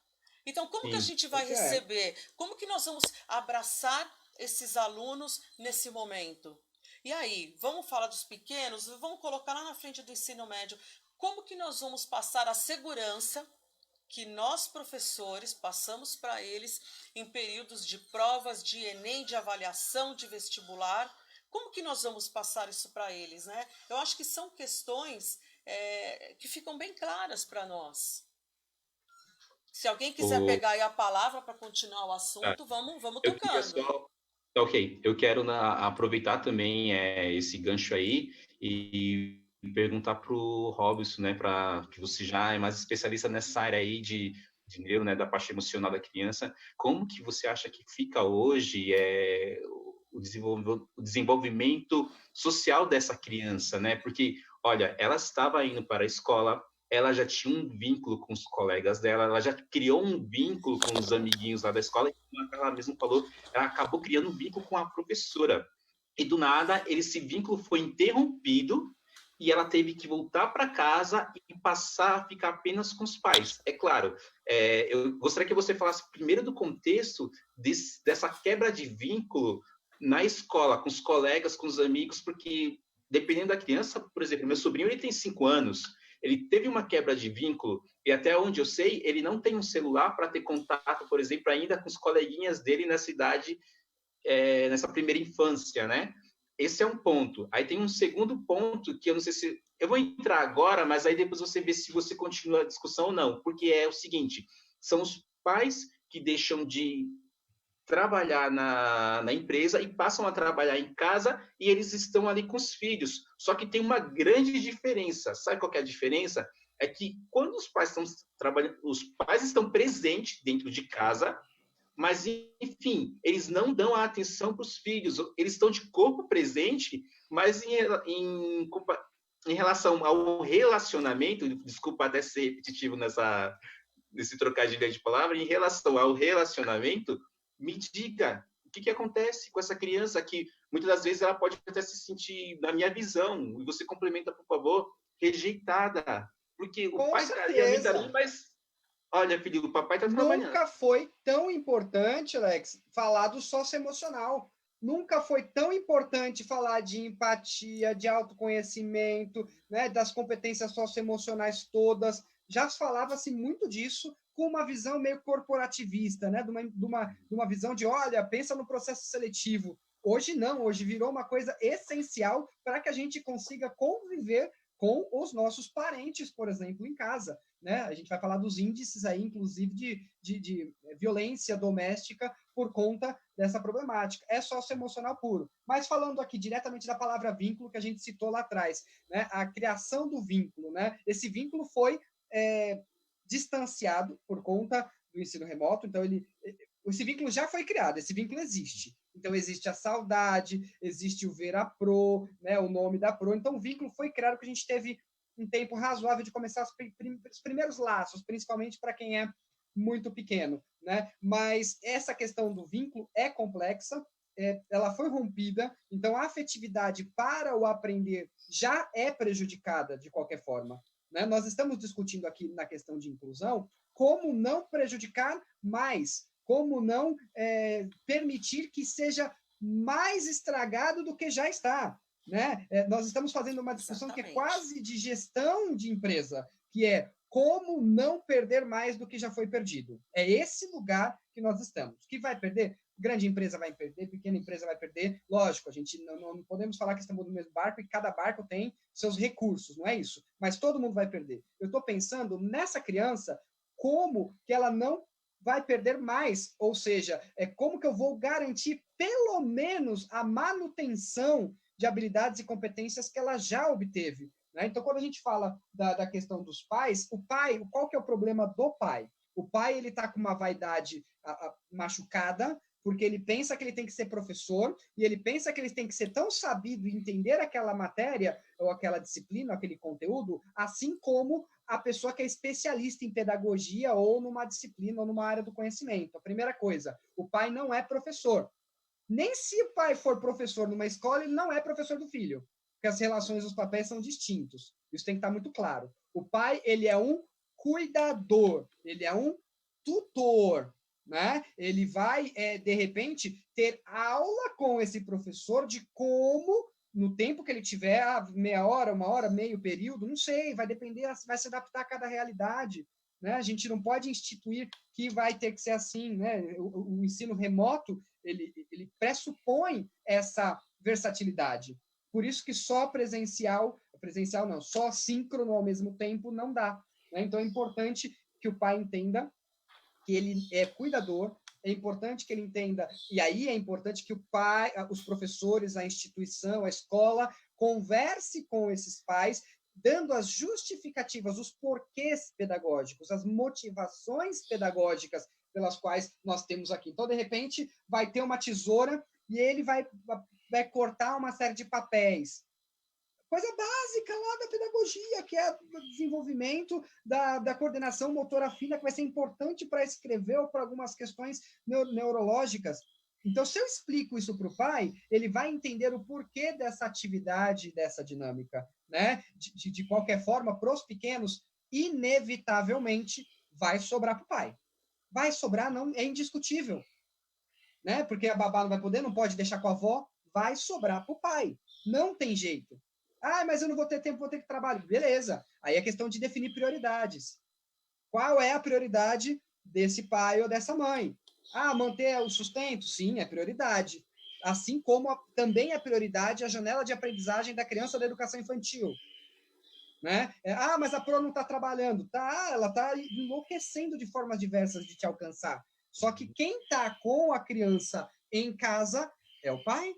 Então, como que a gente vai receber? Como que nós vamos abraçar esses alunos nesse momento? E aí, vamos falar dos pequenos, vamos colocar lá na frente do ensino médio, como que nós vamos passar a segurança que nós, professores, passamos para eles em períodos de provas, de Enem, de avaliação, de vestibular, como que nós vamos passar isso para eles, né? Eu acho que são questões que ficam bem claras para nós. Se alguém quiser pegar aí a palavra para continuar o assunto, vamos tocando. Ok, eu quero aproveitar também esse gancho aí e perguntar para o Robson, né, que você já é mais especialista nessa área aí de neuro, né, da parte emocional da criança, como que você acha que fica hoje o desenvolvimento social dessa criança, né? Porque, olha, ela estava indo para a escola, ela já tinha um vínculo com os colegas dela, ela já criou um vínculo com os amiguinhos lá da escola, e como ela mesma falou, ela acabou criando um vínculo com a professora. E do nada, esse vínculo foi interrompido e ela teve que voltar para casa e passar a ficar apenas com os pais. É claro, eu gostaria que você falasse primeiro do contexto dessa quebra de vínculo na escola, com os colegas, com os amigos, porque dependendo da criança, por exemplo, meu sobrinho ele tem 5 anos, ele teve uma quebra de vínculo e até onde eu sei, ele não tem um celular para ter contato, por exemplo, ainda com os coleguinhas dele nessa idade, nessa primeira infância, né? Esse é um ponto. Aí tem um segundo ponto que eu não sei se... Eu vou entrar agora, mas aí depois você vê se você continua a discussão ou não, porque é o seguinte, são os pais que deixam de trabalhar na empresa e passam a trabalhar em casa e eles estão ali com os filhos. Só que tem uma grande diferença. Sabe qual que é a diferença? é que quando os pais estão trabalhando, os pais estão presentes dentro de casa, mas, enfim, eles não dão a atenção para os filhos. Eles estão de corpo presente, mas em relação ao relacionamento, desculpa até ser repetitivo nesse trocadilho de palavra, em relação ao relacionamento, me diga o que acontece com essa criança que muitas das vezes ela pode até se sentir, na minha visão, e você complementa, por favor, rejeitada. Porque o pai está ali, a mãe está ali, mas olha, filho, o papai está trabalhando. Nunca foi tão importante, Alex, falar do socioemocional. Nunca foi tão importante falar de empatia, de autoconhecimento, né, das competências socioemocionais todas. Já falava-se muito disso com uma visão meio corporativista, né, de uma visão de, olha, pensa no processo seletivo. Hoje não, hoje virou uma coisa essencial para que a gente consiga conviver com os nossos parentes, por exemplo, em casa. Né? A gente vai falar dos índices aí, inclusive, de violência doméstica por conta dessa problemática. É socioemocional puro. Mas falando aqui diretamente da palavra vínculo, que a gente citou lá atrás, né? A criação do vínculo, né? Esse vínculo foi distanciado por conta do ensino remoto, então esse vínculo já foi criado, esse vínculo existe. Então, existe a saudade, existe o ver a pro, né, o nome da pro. Então, o vínculo foi criado, que a gente teve um tempo razoável de começar os primeiros laços, principalmente para quem é muito pequeno. Né? Mas essa questão do vínculo é complexa, ela foi rompida, então a afetividade para o aprender já é prejudicada de qualquer forma. Né? Nós estamos discutindo aqui na questão de inclusão como não prejudicar mais, como não permitir que seja mais estragado do que já está. Né? Nós estamos fazendo uma discussão que é quase de gestão de empresa, que é como não perder mais do que já foi perdido. É esse lugar que nós estamos. Que vai perder? Grande empresa vai perder, pequena empresa vai perder. Lógico, a gente não podemos falar que estamos no mesmo barco e cada barco tem seus recursos, não é isso? Mas todo mundo vai perder. Eu estou pensando nessa criança, como que ela não vai perder mais, ou seja, como que eu vou garantir pelo menos a manutenção de habilidades e competências que ela já obteve. Né? Então, quando a gente fala da questão dos pais, o pai, qual que é o problema do pai? O pai ele está com uma vaidade machucada, porque ele pensa que ele tem que ser professor, e ele pensa que ele tem que ser tão sabido e entender aquela matéria, ou aquela disciplina, aquele conteúdo, assim como a pessoa que é especialista em pedagogia, ou numa disciplina, ou numa área do conhecimento. A primeira coisa, o pai não é professor. Nem se o pai for professor numa escola, ele não é professor do filho, porque as relações dos papéis são distintos. Isso tem que estar muito claro. O pai, ele é um cuidador, ele é um tutor, né? Ele vai, de repente, ter aula com esse professor de como, no tempo que ele tiver, meia hora, uma hora, meio período, não sei, vai depender, vai se adaptar a cada realidade. Né? A gente não pode instituir que vai ter que ser assim. Né? O ensino remoto, ele pressupõe essa versatilidade. Por isso que só presencial não, só síncrono ao mesmo tempo não dá. Né? Então, é importante que o pai entenda que ele é cuidador, é importante que ele entenda, e aí é importante que o pai, os professores, a instituição, a escola, converse com esses pais, dando as justificativas, os porquês pedagógicos, as motivações pedagógicas pelas quais nós temos aqui. Então, de repente, vai ter uma tesoura e ele vai cortar uma série de papéis. Coisa básica lá da pedagogia, que é o desenvolvimento da coordenação motora fina, que vai ser importante para escrever ou para algumas questões neurológicas. Então, se eu explico isso para o pai, ele vai entender o porquê dessa atividade, dessa dinâmica. Né? De qualquer forma, para os pequenos, inevitavelmente, vai sobrar para o pai. Vai sobrar, não é indiscutível. Né? Porque a babá não vai poder, não pode deixar com a avó, vai sobrar para o pai. Não tem jeito. Ah, mas eu não vou ter tempo, vou ter que trabalhar. Beleza. Aí é questão de definir prioridades. Qual é a prioridade desse pai ou dessa mãe? Ah, manter o sustento? Sim, é prioridade. Assim como também é prioridade a janela de aprendizagem da criança da educação infantil. Né? Ah, mas a pro não está trabalhando. Tá, ela está enlouquecendo de formas diversas de te alcançar. Só que quem está com a criança em casa é o pai.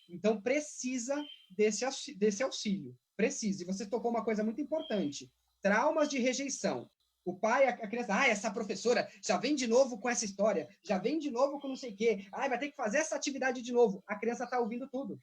Então, precisa desse auxílio. Precisa. E você tocou uma coisa muito importante. traumas de rejeição. O pai, a criança, essa professora já vem de novo com essa história, já vem de novo com não sei o quê, vai ter que fazer essa atividade de novo. A criança está ouvindo tudo.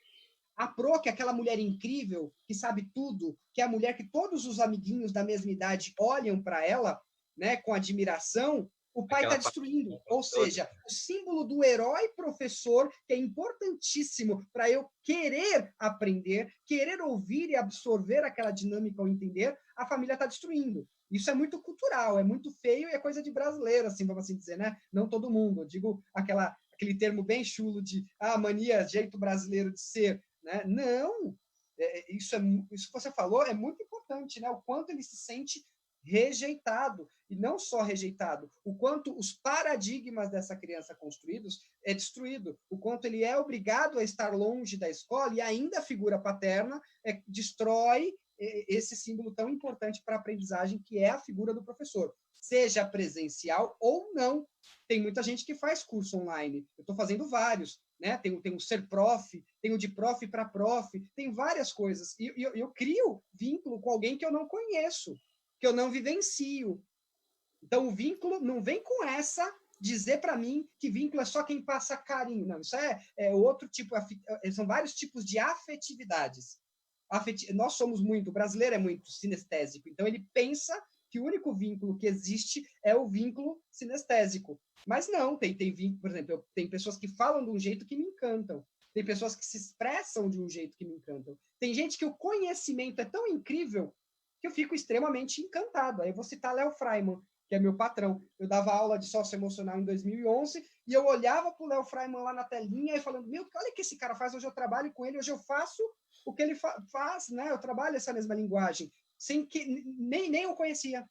A Pro, que é aquela mulher incrível, que sabe tudo, que é a mulher que todos os amiguinhos da mesma idade olham para ela, né, com admiração, o pai está destruindo. Ou seja, o símbolo do herói professor, que é importantíssimo para eu querer aprender, querer ouvir e absorver aquela dinâmica ao entender, a família está destruindo. Isso é muito cultural, é muito feio e é coisa de brasileiro, assim, vamos assim dizer, né? Não todo mundo. Eu digo aquele termo bem chulo de mania, jeito brasileiro de ser, né? Não! Isso que você falou é muito importante, né? O quanto ele se sente rejeitado. E não só rejeitado, o quanto os paradigmas dessa criança construídos é destruído, o quanto ele é obrigado a estar longe da escola e ainda a figura paterna destrói esse símbolo tão importante para a aprendizagem, que é a figura do professor, seja presencial ou não. Tem muita gente que faz curso online, eu estou fazendo vários, né? Tem o Ser Prof, tem o de prof para prof, tem várias coisas, e eu crio vínculo com alguém que eu não conheço, que eu não vivencio. Então, o vínculo não vem com essa dizer para mim que vínculo é só quem passa carinho. Não, isso é outro tipo, são vários tipos de afetividades. Nós somos muito, o brasileiro é muito sinestésico, então ele pensa que o único vínculo que existe é o vínculo sinestésico. Mas não, tem vínculo, por exemplo, tem pessoas que falam de um jeito que me encantam, tem pessoas que se expressam de um jeito que me encantam, tem gente que o conhecimento é tão incrível que eu fico extremamente encantado. Aí eu vou citar Léo Freiman, que é meu patrão. Eu dava aula de socioemocional em 2011 e eu olhava para o Léo Freiman lá na telinha e falando, olha o que esse cara faz, hoje eu trabalho com ele, hoje eu faço o que ele faz, né? Eu trabalho essa mesma linguagem, sem que nem eu conhecia.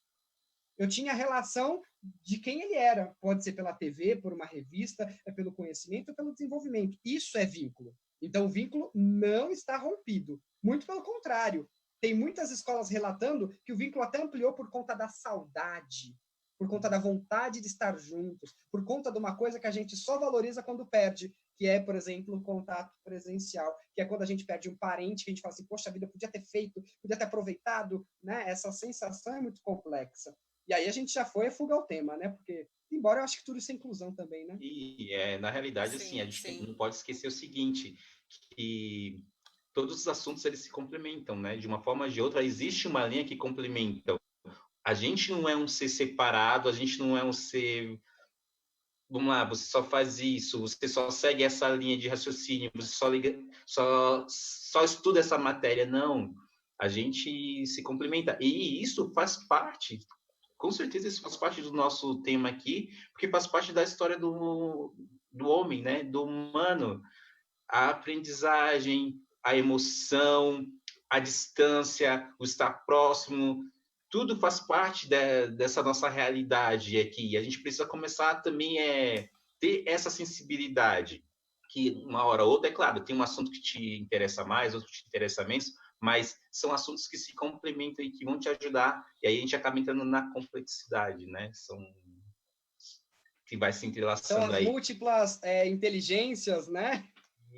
Eu tinha a relação de quem ele era. Pode ser pela TV, por uma revista, pelo conhecimento, pelo desenvolvimento. Isso é vínculo. Então, o vínculo não está rompido. Muito pelo contrário. Tem muitas escolas relatando que o vínculo até ampliou por conta da saudade, por conta da vontade de estar juntos, por conta de uma coisa que a gente só valoriza quando perde, que é, por exemplo, o contato presencial, que é quando a gente perde um parente, que a gente fala assim, poxa vida, podia ter feito, podia ter aproveitado, né? Essa sensação é muito complexa. E aí a gente já foi a fuga ao tema, né? Porque, embora eu acho que tudo isso é inclusão também, né? E, na realidade, assim, a gente não pode esquecer o seguinte, que todos os assuntos, eles se complementam, né? De uma forma ou de outra, existe uma linha que complementa. A gente não é um ser separado, a gente não é um ser... Vamos lá, você só faz isso, você só segue essa linha de raciocínio, você só estuda essa matéria. Não, a gente se complementa. E isso faz parte, com certeza isso faz parte do nosso tema aqui, porque faz parte da história do homem, né? Do humano. A aprendizagem, a emoção, a distância, o estar próximo, tudo faz parte dessa nossa realidade aqui. A gente precisa começar também ter essa sensibilidade, que uma hora ou outra, é claro, tem um assunto que te interessa mais, outro que te interessa menos, mas são assuntos que se complementam e que vão te ajudar, e aí a gente acaba entrando na complexidade, né? Que vai se entrelaçando aí. São as múltiplas inteligências, né?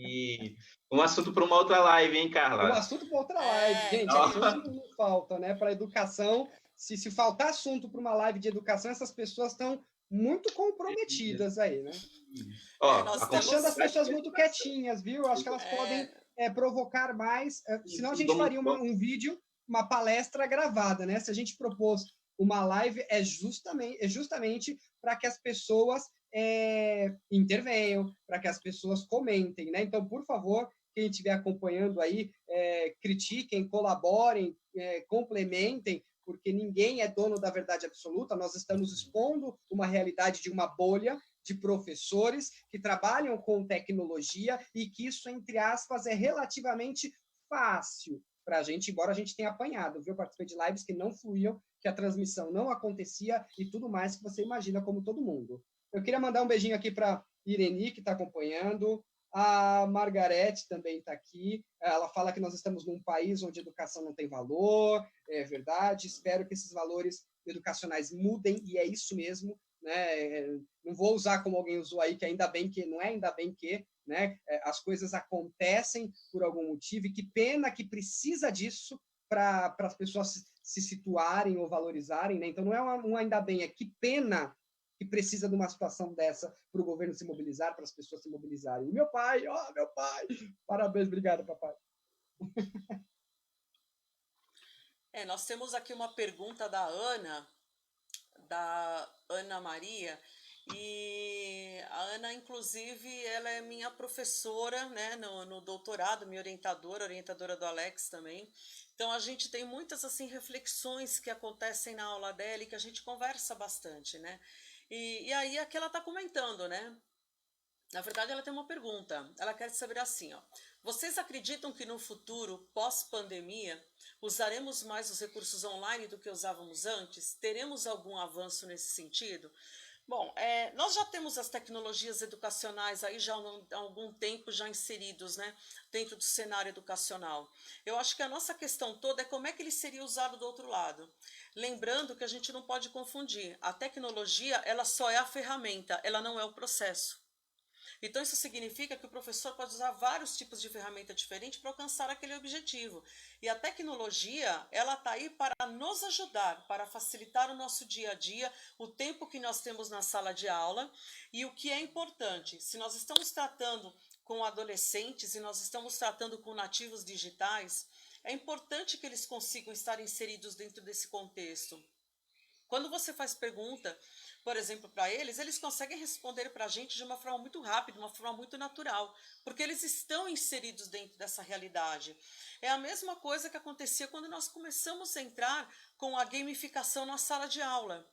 E um assunto para uma outra live, hein, Carla? Um assunto para outra live. Gente, assunto não falta, né? Para educação, se faltar assunto para uma live de educação, essas pessoas estão muito comprometidas aí, né? Nós deixando as pessoas muito quietinhas, viu? Acho que elas podem provocar mais. Senão a gente faria um vídeo, uma palestra gravada, né? Se a gente propôs uma live, é justamente para que as pessoas intervenham, para que as pessoas comentem, né? Então, por favor, quem estiver acompanhando aí, critiquem, colaborem, complementem, porque ninguém é dono da verdade absoluta. Nós estamos expondo uma realidade de uma bolha de professores que trabalham com tecnologia e que isso, entre aspas, é relativamente fácil para a gente, embora a gente tenha apanhado, viu? Eu participei de lives que não fluíam, que a transmissão não acontecia e tudo mais que você imagina, como todo mundo. Eu queria mandar um beijinho aqui para Ireni, que está acompanhando. A Margarete também está aqui. Ela fala que nós estamos num país onde a educação não tem valor. É verdade. Espero que esses valores educacionais mudem, e é isso mesmo, né? Não vou usar como alguém usou aí, que ainda bem que, não é ainda bem que, né? As coisas acontecem por algum motivo, e que pena que precisa disso para as pessoas se situarem ou valorizarem, né? Então não é um ainda bem, é que pena que precisa de uma situação dessa para o governo se mobilizar, para as pessoas se mobilizarem. E meu pai, meu pai, parabéns, obrigado, papai. Nós temos aqui uma pergunta da Ana Maria, e a Ana, inclusive, ela é minha professora, né, no doutorado, minha orientadora do Alex também. Então a gente tem muitas assim reflexões que acontecem na aula dela e que a gente conversa bastante, né? E aí aqui ela está comentando, né? Na verdade, ela tem uma pergunta. Ela quer saber assim, ó. Vocês acreditam que no futuro, pós-pandemia, usaremos mais os recursos online do que usávamos antes? Teremos algum avanço nesse sentido? Bom, nós já temos as tecnologias educacionais aí já há algum tempo já inseridos, né, dentro do cenário educacional. Eu acho que a nossa questão toda é como é que ele seria usado do outro lado. Lembrando que a gente não pode confundir. A tecnologia, ela só é a ferramenta, ela não é o processo. Então isso significa que o professor pode usar vários tipos de ferramenta diferente para alcançar aquele objetivo. E a tecnologia, ela está aí para nos ajudar, para facilitar o nosso dia a dia, o tempo que nós temos na sala de aula. E o que é importante, se nós estamos tratando com adolescentes e nós estamos tratando com nativos digitais, é importante que eles consigam estar inseridos dentro desse contexto. Quando você faz pergunta, por exemplo, para eles, eles conseguem responder para a gente de uma forma muito rápida, de uma forma muito natural, porque eles estão inseridos dentro dessa realidade. É a mesma coisa que acontecia quando nós começamos a entrar com a gamificação na sala de aula.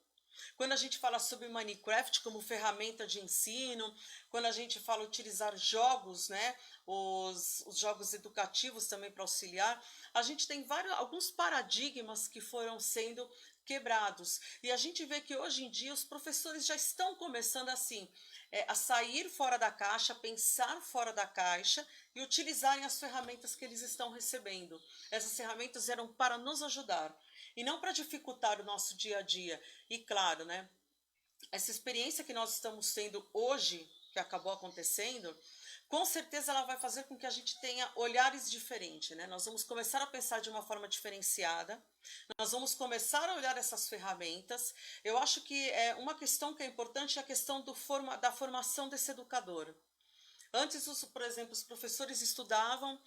Quando a gente fala sobre Minecraft como ferramenta de ensino, quando a gente fala utilizar jogos, né, os jogos educativos também para auxiliar, a gente tem alguns paradigmas que foram sendo quebrados. E a gente vê que hoje em dia os professores já estão começando assim, a sair fora da caixa, pensar fora da caixa e utilizarem as ferramentas que eles estão recebendo. Essas ferramentas eram para nos ajudar e não para dificultar o nosso dia a dia. E claro, né, essa experiência que nós estamos tendo hoje, que acabou acontecendo, com certeza ela vai fazer com que a gente tenha olhares diferentes, né? Nós vamos começar a pensar de uma forma diferenciada, nós vamos começar a olhar essas ferramentas. Eu acho que uma questão que é importante é a questão da formação desse educador. Antes, por exemplo, os professores estudavam,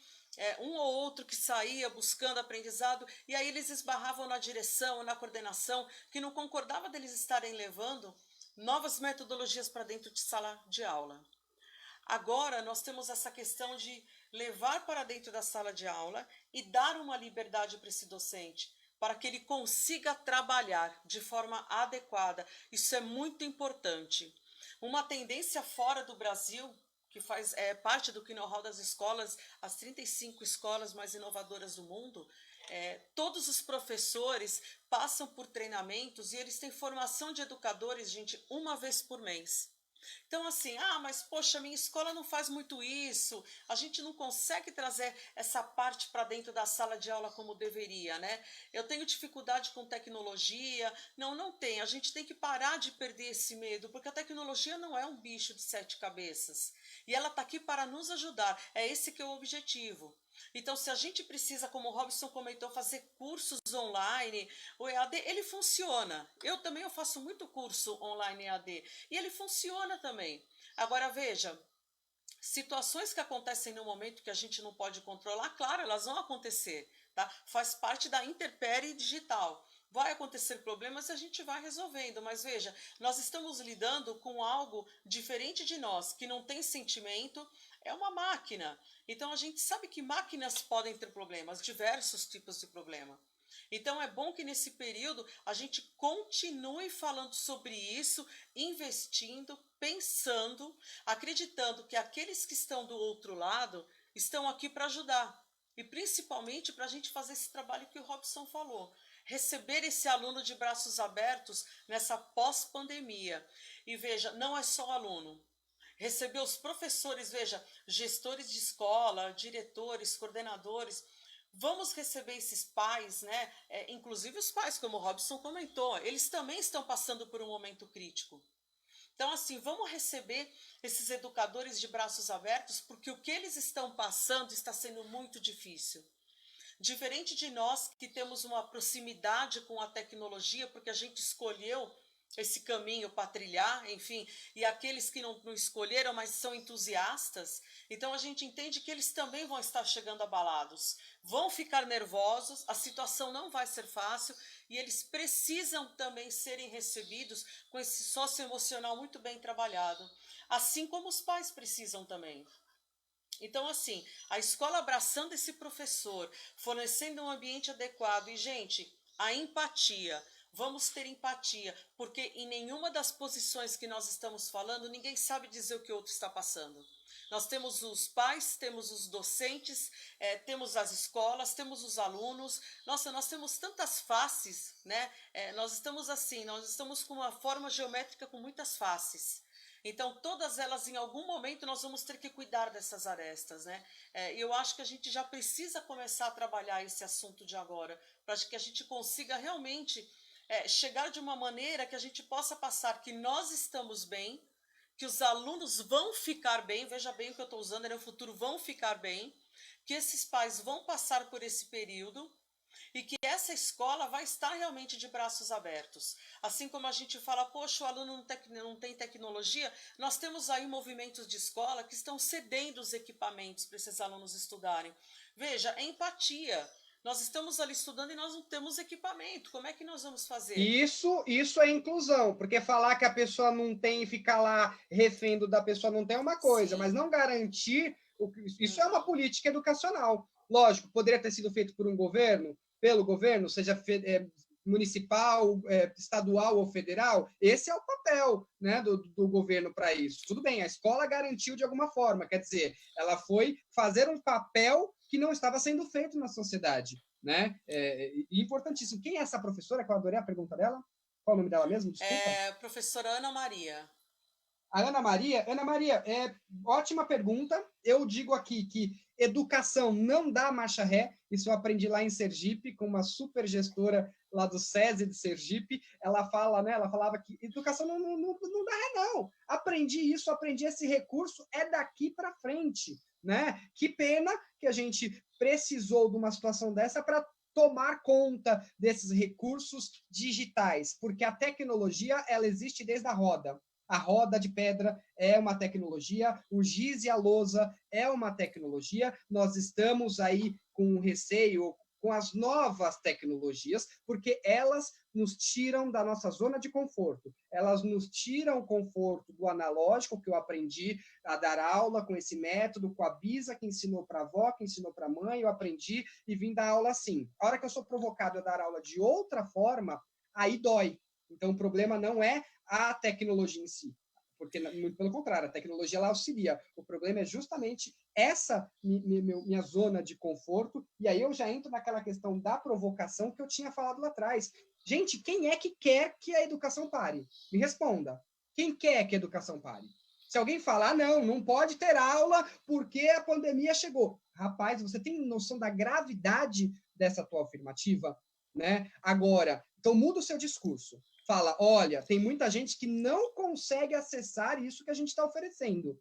um ou outro que saía buscando aprendizado, e aí eles esbarravam na direção, na coordenação, que não concordava deles estarem levando novas metodologias para dentro de sala de aula. Agora, nós temos essa questão de levar para dentro da sala de aula e dar uma liberdade para esse docente, para que ele consiga trabalhar de forma adequada. Isso é muito importante. Uma tendência fora do Brasil, que faz parte do know-how das escolas, as 35 escolas mais inovadoras do mundo, todos os professores passam por treinamentos e eles têm formação de educadores, gente, uma vez por mês. Então assim, mas poxa, minha escola não faz muito isso, a gente não consegue trazer essa parte para dentro da sala de aula como deveria, né? Eu tenho dificuldade com tecnologia. Não tem, a gente tem que parar de perder esse medo, porque a tecnologia não é um bicho de 7 cabeças, e ela está aqui para nos ajudar, é esse que é o objetivo. Então, se a gente precisa, como o Robson comentou, fazer cursos online, o EAD, ele funciona. Eu faço muito curso online EAD, e ele funciona também. Agora, veja, situações que acontecem no momento que a gente não pode controlar, claro, elas vão acontecer, tá? Faz parte da intempérie digital. Vai acontecer problemas e a gente vai resolvendo, mas veja, nós estamos lidando com algo diferente de nós, que não tem sentimento, é uma máquina. Então a gente sabe que máquinas podem ter problemas, diversos tipos de problema. Então é bom que nesse período a gente continue falando sobre isso, investindo, pensando, acreditando que aqueles que estão do outro lado estão aqui para ajudar. E principalmente para a gente fazer esse trabalho que o Robson falou. Receber esse aluno de braços abertos nessa pós-pandemia. E veja, não é só aluno. Receber os professores, veja, gestores de escola, diretores, coordenadores. Vamos receber esses pais, né? Inclusive os pais, como o Robson comentou, eles também estão passando por um momento crítico. Então, assim, vamos receber esses educadores de braços abertos, porque o que eles estão passando está sendo muito difícil. Diferente de nós que temos uma proximidade com a tecnologia, porque a gente escolheu esse caminho para trilhar, enfim, e aqueles que não escolheram, mas são entusiastas, então a gente entende que eles também vão estar chegando abalados, vão ficar nervosos, a situação não vai ser fácil, e eles precisam também serem recebidos com esse socioemocional muito bem trabalhado, assim como os pais precisam também. Então, assim, a escola abraçando esse professor, fornecendo um ambiente adequado, e, gente, a empatia. Vamos ter empatia, porque em nenhuma das posições que nós estamos falando, ninguém sabe dizer o que o outro está passando. Nós temos os pais, temos os docentes, temos as escolas, temos os alunos. Nossa, nós temos tantas faces, né? Nós estamos assim, nós estamos com uma forma geométrica com muitas faces. Então, todas elas, em algum momento, nós vamos ter que cuidar dessas arestas, né? Eu acho que a gente já precisa começar a trabalhar esse assunto de agora, para que a gente consiga realmente chegar de uma maneira que a gente possa passar que nós estamos bem, que os alunos vão ficar bem, veja bem o que eu estou usando, no futuro vão ficar bem, que esses pais vão passar por esse período, e que essa escola vai estar realmente de braços abertos. Assim como a gente fala, poxa, o aluno não tem tecnologia, nós temos aí movimentos de escola que estão cedendo os equipamentos para esses alunos estudarem. Veja, é empatia. Nós estamos ali estudando e nós não temos equipamento. Como é que nós vamos fazer? Isso é inclusão, porque falar que a pessoa não tem e ficar lá refém da pessoa não tem é uma coisa, mas não garantir, isso é uma política educacional. Lógico, poderia ter sido feito por um governo, pelo governo, seja municipal, estadual ou federal, esse é o papel, né, do governo para isso. Tudo bem, a escola garantiu de alguma forma, quer dizer, ela foi fazer um papel que não estava sendo feito na sociedade, né? Importantíssimo. Quem é essa professora? Que eu adorei a pergunta dela. Qual o nome dela mesmo? Desculpa. Professora Ana Maria. A Ana Maria, ótima pergunta. Eu digo aqui que educação não dá marcha ré. Isso eu aprendi lá em Sergipe com uma super gestora lá do SESI de Sergipe. Ela fala, né? Ela falava que educação não dá ré, não. Aprendi esse recurso é daqui para frente, né? Que pena que a gente precisou de uma situação dessa para tomar conta desses recursos digitais, porque a tecnologia ela existe desde a roda. A roda de pedra é uma tecnologia, o giz e a lousa é uma tecnologia. Nós estamos aí com receio com as novas tecnologias, porque elas nos tiram da nossa zona de conforto. Elas nos tiram o conforto do analógico, que eu aprendi a dar aula com esse método, com a Bisa, que ensinou para a avó, que ensinou para a mãe, eu aprendi e vim dar aula assim. A hora que eu sou provocado a dar aula de outra forma, aí dói. Então, o problema não é a tecnologia em si, porque, muito pelo contrário, a tecnologia ela auxilia. O problema é justamente essa minha zona de conforto, e aí eu já entro naquela questão da provocação que eu tinha falado lá atrás. Gente, quem é que quer que a educação pare? Me responda. Quem quer que a educação pare? Se alguém falar, não pode ter aula porque a pandemia chegou. Rapaz, você tem noção da gravidade dessa tua afirmativa? Né? Agora, então muda o seu discurso. Fala, olha, tem muita gente que não consegue acessar isso que a gente está oferecendo.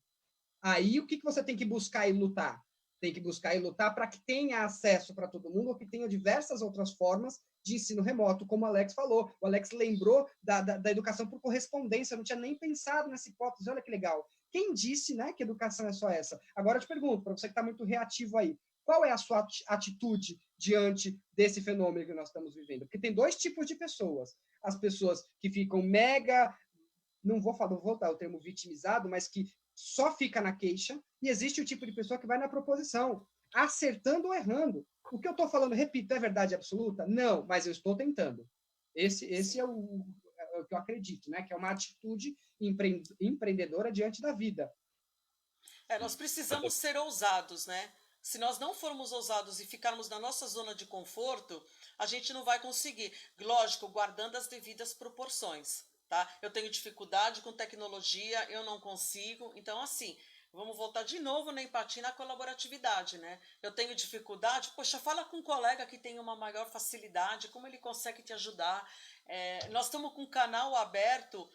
Aí, o que você tem que buscar e lutar? Tem que buscar e lutar para que tenha acesso para todo mundo, ou que tenha diversas outras formas de ensino remoto, como o Alex falou. O Alex lembrou da educação por correspondência, eu não tinha nem pensado nessa hipótese, olha que legal. Quem disse, né, que educação é só essa? Agora eu te pergunto, para você que está muito reativo aí, qual é a sua atitude diante desse fenômeno que nós estamos vivendo? Porque tem dois tipos de pessoas. As pessoas que ficam mega, não vou usar o termo vitimizado, mas que só fica na queixa, e existe o tipo de pessoa que vai na proposição, acertando ou errando. O que eu estou falando, repito, é verdade absoluta? Não, mas eu estou tentando. Esse é o que eu acredito, né? Que é uma atitude empreendedora diante da vida. Nós precisamos ser ousados, né? Se nós não formos ousados e ficarmos na nossa zona de conforto, a gente não vai conseguir. Lógico, guardando as devidas proporções, tá? Eu tenho dificuldade com tecnologia, eu não consigo. Então, assim, vamos voltar de novo na empatia e na colaboratividade, né? Eu tenho dificuldade, poxa, fala com um colega que tem uma maior facilidade, como ele consegue te ajudar. Nós estamos com um canal aberto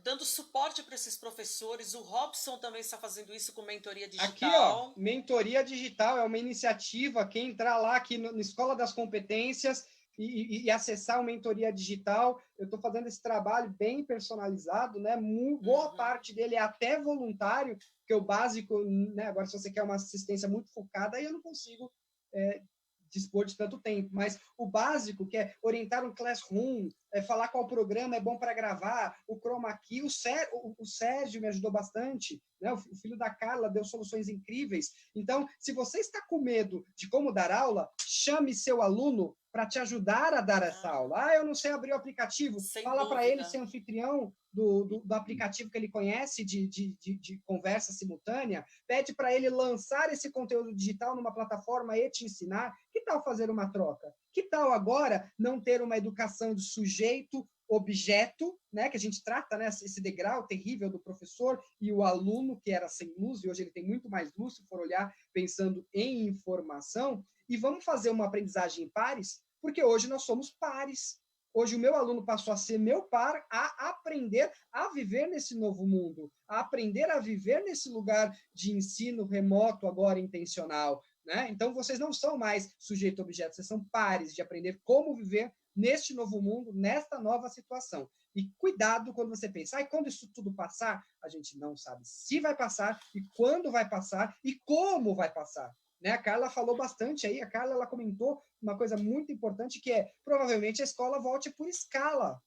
dando suporte para esses professores. O Robson também está fazendo isso com mentoria digital. Aqui, ó, mentoria digital é uma iniciativa. Quem entrar lá aqui na Escola das Competências e acessar o mentoria digital, eu estou fazendo esse trabalho bem personalizado, né? Boa parte dele é até voluntário, porque o básico, né? Agora, se você quer uma assistência muito focada, aí eu não consigo dispor de tanto tempo, mas o básico, que é orientar um classroom, falar qual programa é bom para gravar, o chroma key, o Sérgio me ajudou bastante, né? O filho da Carla deu soluções incríveis. Então, se você está com medo de como dar aula, chame seu aluno para te ajudar a dar essa aula. Eu não sei abrir o aplicativo, fala para ele ser anfitrião do aplicativo que ele conhece de conversa simultânea, pede para ele lançar esse conteúdo digital numa plataforma e te ensinar. Que tal fazer uma troca? Que tal agora não ter uma educação de sujeito, objeto, né, que a gente trata, né, esse degrau terrível do professor e o aluno, que era sem luz, e hoje ele tem muito mais luz, se for olhar pensando em informação, e vamos fazer uma aprendizagem em pares, porque hoje nós somos pares. Hoje o meu aluno passou a ser meu par, a aprender a viver nesse novo mundo, a aprender a viver nesse lugar de ensino remoto, agora intencional, né? Então, vocês não são mais sujeito-objeto, vocês são pares de aprender como viver neste novo mundo, nesta nova situação. E cuidado quando você pensa, quando isso tudo passar, a gente não sabe se vai passar, e quando vai passar, e como vai passar. Né? A Carla falou bastante aí, a Carla ela comentou uma coisa muito importante, que é, provavelmente a escola volte por escala.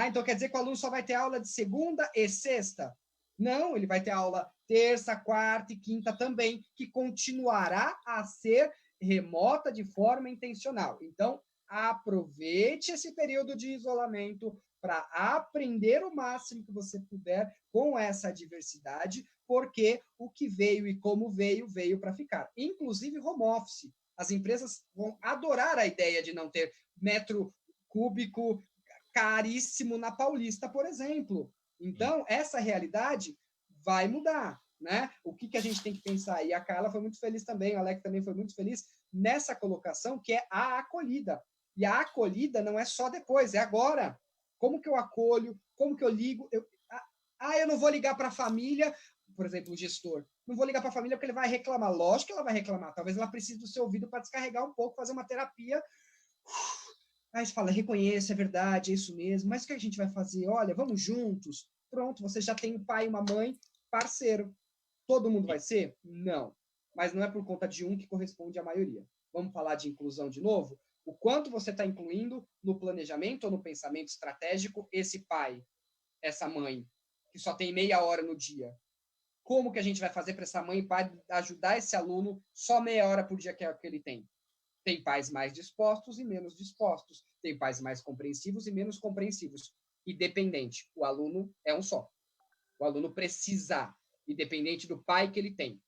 Então quer dizer que o aluno só vai ter aula de segunda e sexta? Não, ele vai ter aula terça, quarta e quinta também, que continuará a ser remota de forma intencional. Então, aproveite esse período de isolamento para aprender o máximo que você puder com essa diversidade, porque o que veio e como veio, veio para ficar. Inclusive home office. As empresas vão adorar a ideia de não ter metro cúbico caríssimo na Paulista, por exemplo. Então, essa realidade vai mudar, né? O que a gente tem que pensar? E a Carla foi muito feliz também, o Alex também foi muito feliz nessa colocação, que é a acolhida. E a acolhida não é só depois, é agora. Como que eu acolho? Como que eu ligo? Eu não vou ligar para a família, por exemplo, o gestor. Não vou ligar para a família porque ele vai reclamar. Lógico que ela vai reclamar. Talvez ela precise do seu ouvido para descarregar um pouco, fazer uma terapia. Aí você fala, reconheço, é verdade, é isso mesmo. Mas o que a gente vai fazer? Olha, vamos juntos. Pronto, você já tem um pai e uma mãe parceiro. Todo mundo vai ser? Não. Mas não é por conta de um que corresponde à maioria. Vamos falar de inclusão de novo? O quanto você está incluindo no planejamento ou no pensamento estratégico esse pai, essa mãe, que só tem meia hora no dia? Como que a gente vai fazer para essa mãe e pai ajudar esse aluno só meia hora por dia que é o que ele tem? Tem pais mais dispostos e menos dispostos. Tem pais mais compreensivos e menos compreensivos. Independente. O aluno é um só. O aluno precisa, independente do pai que ele tem.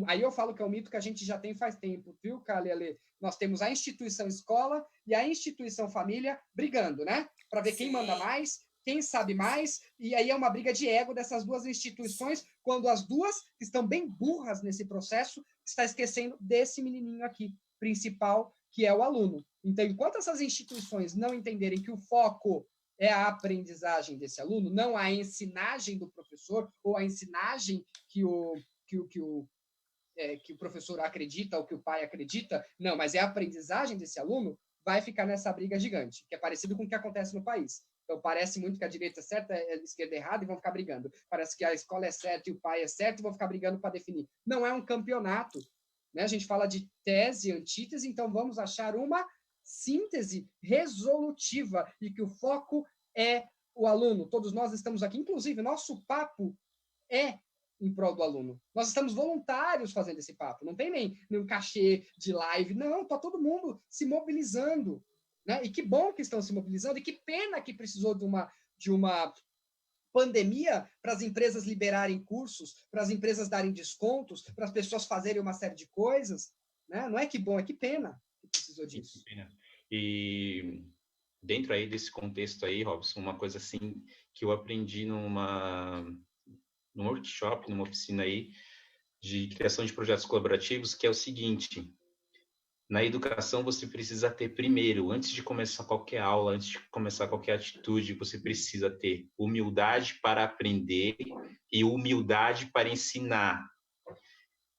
Aí eu falo que é um mito que a gente já tem faz tempo, viu, Carla e Ale? Nós temos a instituição escola e a instituição família brigando, né? Para ver quem manda mais, quem sabe mais, e aí é uma briga de ego dessas duas instituições, quando as duas, que estão bem burras nesse processo, está esquecendo desse menininho aqui, principal, que é o aluno. Então, enquanto essas instituições não entenderem que o foco é a aprendizagem desse aluno, não a ensinagem do professor, ou a ensinagem que o professor acredita, ou que o pai acredita, não, mas é a aprendizagem desse aluno, vai ficar nessa briga gigante, que é parecido com o que acontece no país. Então, parece muito que a direita é certa, a esquerda é errada, e vão ficar brigando. Parece que a escola é certa e o pai é certo, e vão ficar brigando para definir. Não é um campeonato. Né? A gente fala de tese e antítese, então vamos achar uma síntese resolutiva, e que o foco é o aluno. Todos nós estamos aqui, inclusive, nosso papo é em prol do aluno. Nós estamos voluntários fazendo esse papo, não tem nem cachê de live, não, está todo mundo se mobilizando. Né? E que bom que estão se mobilizando, e que pena que precisou de uma pandemia para as empresas liberarem cursos, para as empresas darem descontos, para as pessoas fazerem uma série de coisas. Né? Não é que bom, é que pena que precisou disso. E dentro aí desse contexto aí, Robson, uma coisa assim que eu aprendi num workshop, numa oficina aí de criação de projetos colaborativos, que é o seguinte: Na educação, você precisa ter primeiro, antes de começar qualquer aula, antes de começar qualquer atitude, você precisa ter humildade para aprender e humildade para ensinar.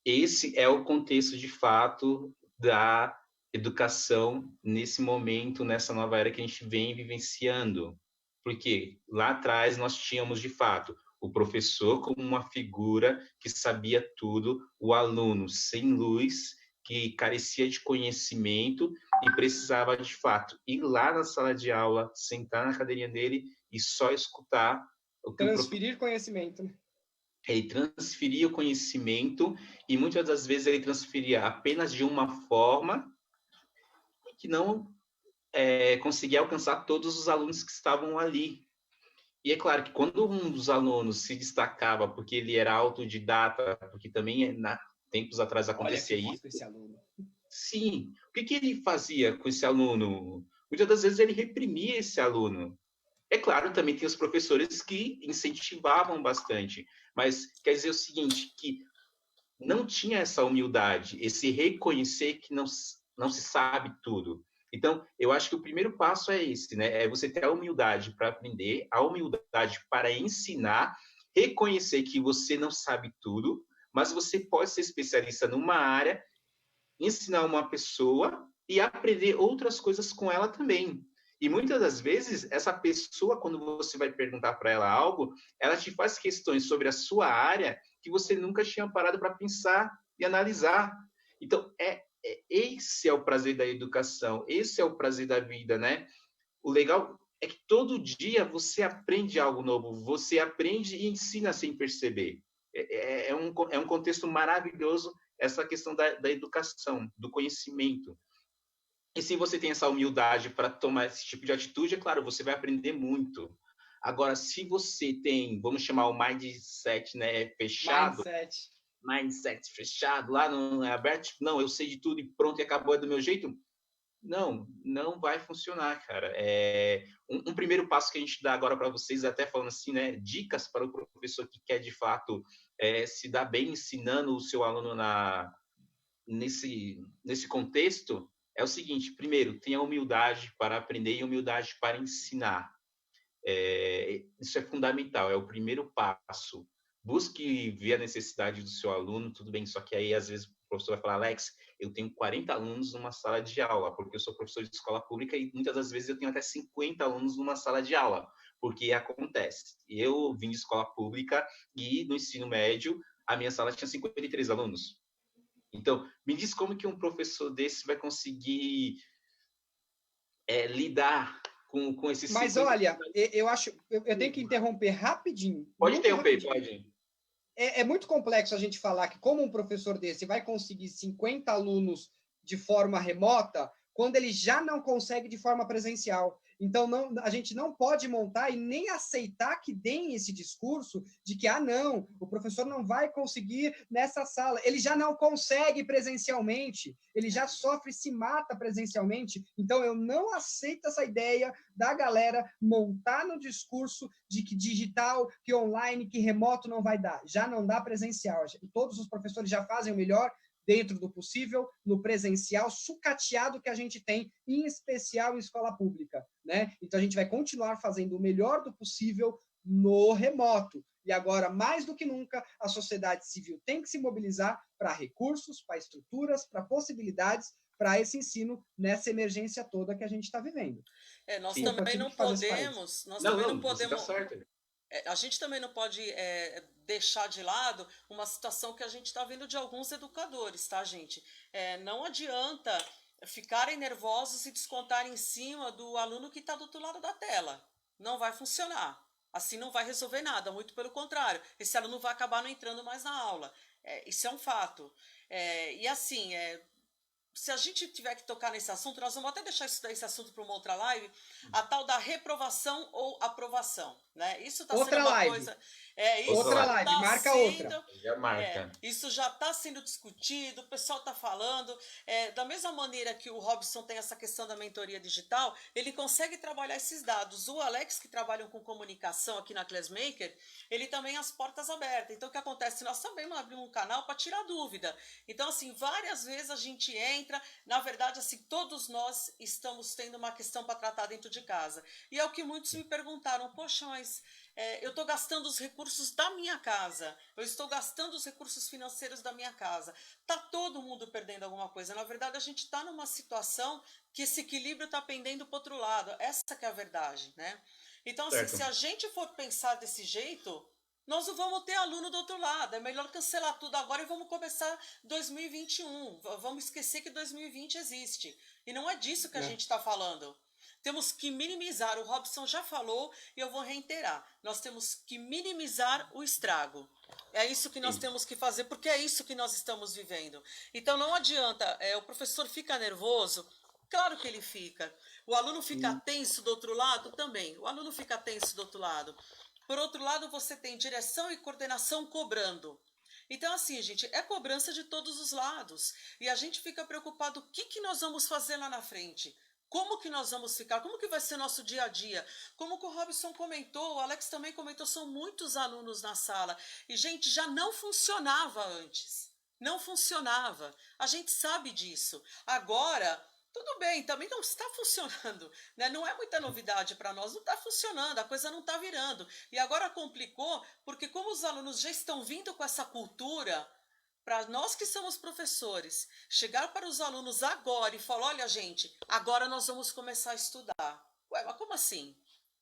Esse é o contexto, de fato, da educação nesse momento, nessa nova era que a gente vem vivenciando. Porque lá atrás nós tínhamos, de fato, o professor como uma figura que sabia tudo, o aluno sem luz, que carecia de conhecimento e precisava, de fato, ir lá na sala de aula, sentar na cadeirinha dele e só escutar o que transferir conhecimento. Ele transferia o conhecimento e muitas das vezes ele transferia apenas de uma forma que não conseguia alcançar todos os alunos que estavam ali. E é claro que quando um dos alunos se destacava porque ele era autodidata, porque também tempos atrás acontecia isso. Esse aluno. Sim. O que ele fazia com esse aluno? Muitas das vezes ele reprimia esse aluno. É claro, também tem os professores que incentivavam bastante, mas quer dizer o seguinte, que não tinha essa humildade, esse reconhecer que não se sabe tudo. Então, eu acho que o primeiro passo é esse, né? É você ter a humildade para aprender, a humildade para ensinar, reconhecer que você não sabe tudo, mas você pode ser especialista numa área, ensinar uma pessoa e aprender outras coisas com ela também. E muitas das vezes, essa pessoa, quando você vai perguntar para ela algo, ela te faz questões sobre a sua área que você nunca tinha parado para pensar e analisar. Então, esse é o prazer da educação, esse é o prazer da vida, né? O legal é que todo dia você aprende algo novo, você aprende e ensina sem perceber. É um contexto maravilhoso essa questão da educação, do conhecimento. E se você tem essa humildade para tomar esse tipo de atitude, é claro, você vai aprender muito. Agora, se você tem, vamos chamar o mindset, né, fechado, mindset fechado, lá não é aberto, tipo, não, eu sei de tudo e pronto, e acabou, é do meu jeito, não vai funcionar, cara. Um primeiro passo que a gente dá agora para vocês, até falando assim, né, dicas para o professor que quer, de fato, se dar bem ensinando o seu aluno nesse contexto, é o seguinte: primeiro, tenha humildade para aprender e humildade para ensinar. Isso é fundamental, é o primeiro passo. Busque ver a necessidade do seu aluno, tudo bem, só que aí às vezes o professor vai falar: Alex, eu tenho 40 alunos numa sala de aula, porque eu sou professor de escola pública e muitas das vezes eu tenho até 50 alunos numa sala de aula, porque acontece. Eu vim de escola pública e no ensino médio a minha sala tinha 53 alunos. Então, me diz como que um professor desse vai conseguir lidar com esses... Mas olha, eu acho... Eu tenho que interromper rapidinho. Pode interromper, pode. É muito complexo a gente falar que como um professor desse vai conseguir 50 alunos de forma remota quando ele já não consegue de forma presencial. Então, a gente não pode montar e nem aceitar que deem esse discurso de que, não, o professor não vai conseguir nessa sala. Ele já não consegue presencialmente, ele já sofre, se mata presencialmente. Então, eu não aceito essa ideia da galera montar no discurso de que digital, que online, que remoto não vai dar. Já não dá presencial. Todos os professores já fazem o melhor dentro do possível, no presencial, sucateado que a gente tem, em especial em escola pública, né? Então, a gente vai continuar fazendo o melhor do possível no remoto. E agora, mais do que nunca, a sociedade civil tem que se mobilizar para recursos, para estruturas, para possibilidades, para esse ensino nessa emergência toda que a gente está vivendo. Nós também não podemos... Tá certo. A gente também não pode deixar de lado uma situação que a gente está vendo de alguns educadores, tá, gente? Não adianta ficarem nervosos e descontarem em cima do aluno que está do outro lado da tela. Não vai funcionar. Assim não vai resolver nada, muito pelo contrário. Esse aluno vai acabar não entrando mais na aula. Isso é um fato. E assim... se a gente tiver que tocar nesse assunto, nós vamos até deixar esse assunto para uma outra live, a tal da reprovação ou aprovação. né? Isso está Outra sendo uma live. coisa... Outra live, marca outra. Já marca. Isso já está sendo discutido, o pessoal está falando. Da mesma maneira que o Robson tem essa questão da mentoria digital, ele consegue trabalhar esses dados. O Alex, que trabalha com comunicação aqui na Classmaker, ele também as portas abertas. Então, o que acontece? Nós também abrimos um canal para tirar dúvida. Então, assim, várias vezes a gente entra, na verdade, assim, todos nós estamos tendo uma questão para tratar dentro de casa. E é o que muitos me perguntaram, poxa, mas... eu estou gastando os recursos da minha casa, eu estou gastando os recursos financeiros da minha casa. Está todo mundo perdendo alguma coisa. Na verdade, a gente está numa situação que esse equilíbrio está pendendo para o outro lado. Essa que é a verdade, né? Então, assim, se a gente for pensar desse jeito, nós não vamos ter aluno do outro lado. É melhor cancelar tudo agora e vamos começar 2021. Vamos esquecer que 2020 existe. E não é disso que a gente está falando. Temos que minimizar, o Robson já falou e eu vou reiterar, nós temos que minimizar o estrago. É isso que nós temos que fazer, porque é isso que nós estamos vivendo. Então não adianta, o professor fica nervoso, claro que ele fica. O aluno fica tenso do outro lado também, o aluno fica tenso do outro lado. Por outro lado, você tem direção e coordenação cobrando. Então, assim, gente, é cobrança de todos os lados. E a gente fica preocupado, o que nós vamos fazer lá na frente? Como que nós vamos ficar? Como que vai ser nosso dia a dia? Como que o Robson comentou, o Alex também comentou, são muitos alunos na sala. E, gente, já não funcionava antes. Não funcionava. A gente sabe disso. Agora, tudo bem, também não está funcionando, né? Não é muita novidade para nós, não está funcionando, a coisa não está virando. E agora complicou, porque como os alunos já estão vindo com essa cultura... Para nós que somos professores, chegar para os alunos agora e falar, olha, gente, agora nós vamos começar a estudar. Ué, mas como assim?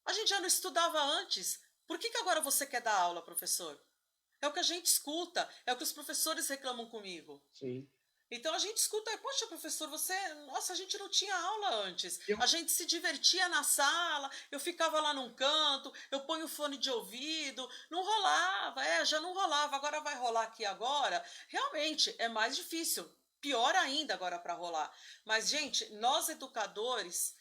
A gente já não estudava antes. Por que agora você quer dar aula, professor? É o que a gente escuta, é o que os professores reclamam comigo. Sim. Então a gente escuta, poxa, professor, nossa, a gente não tinha aula antes. A gente se divertia na sala, eu ficava lá num canto, eu ponho fone de ouvido, não rolava, já não rolava, agora vai rolar aqui agora. Realmente é mais difícil, pior ainda agora para rolar. Mas, gente, nós educadores,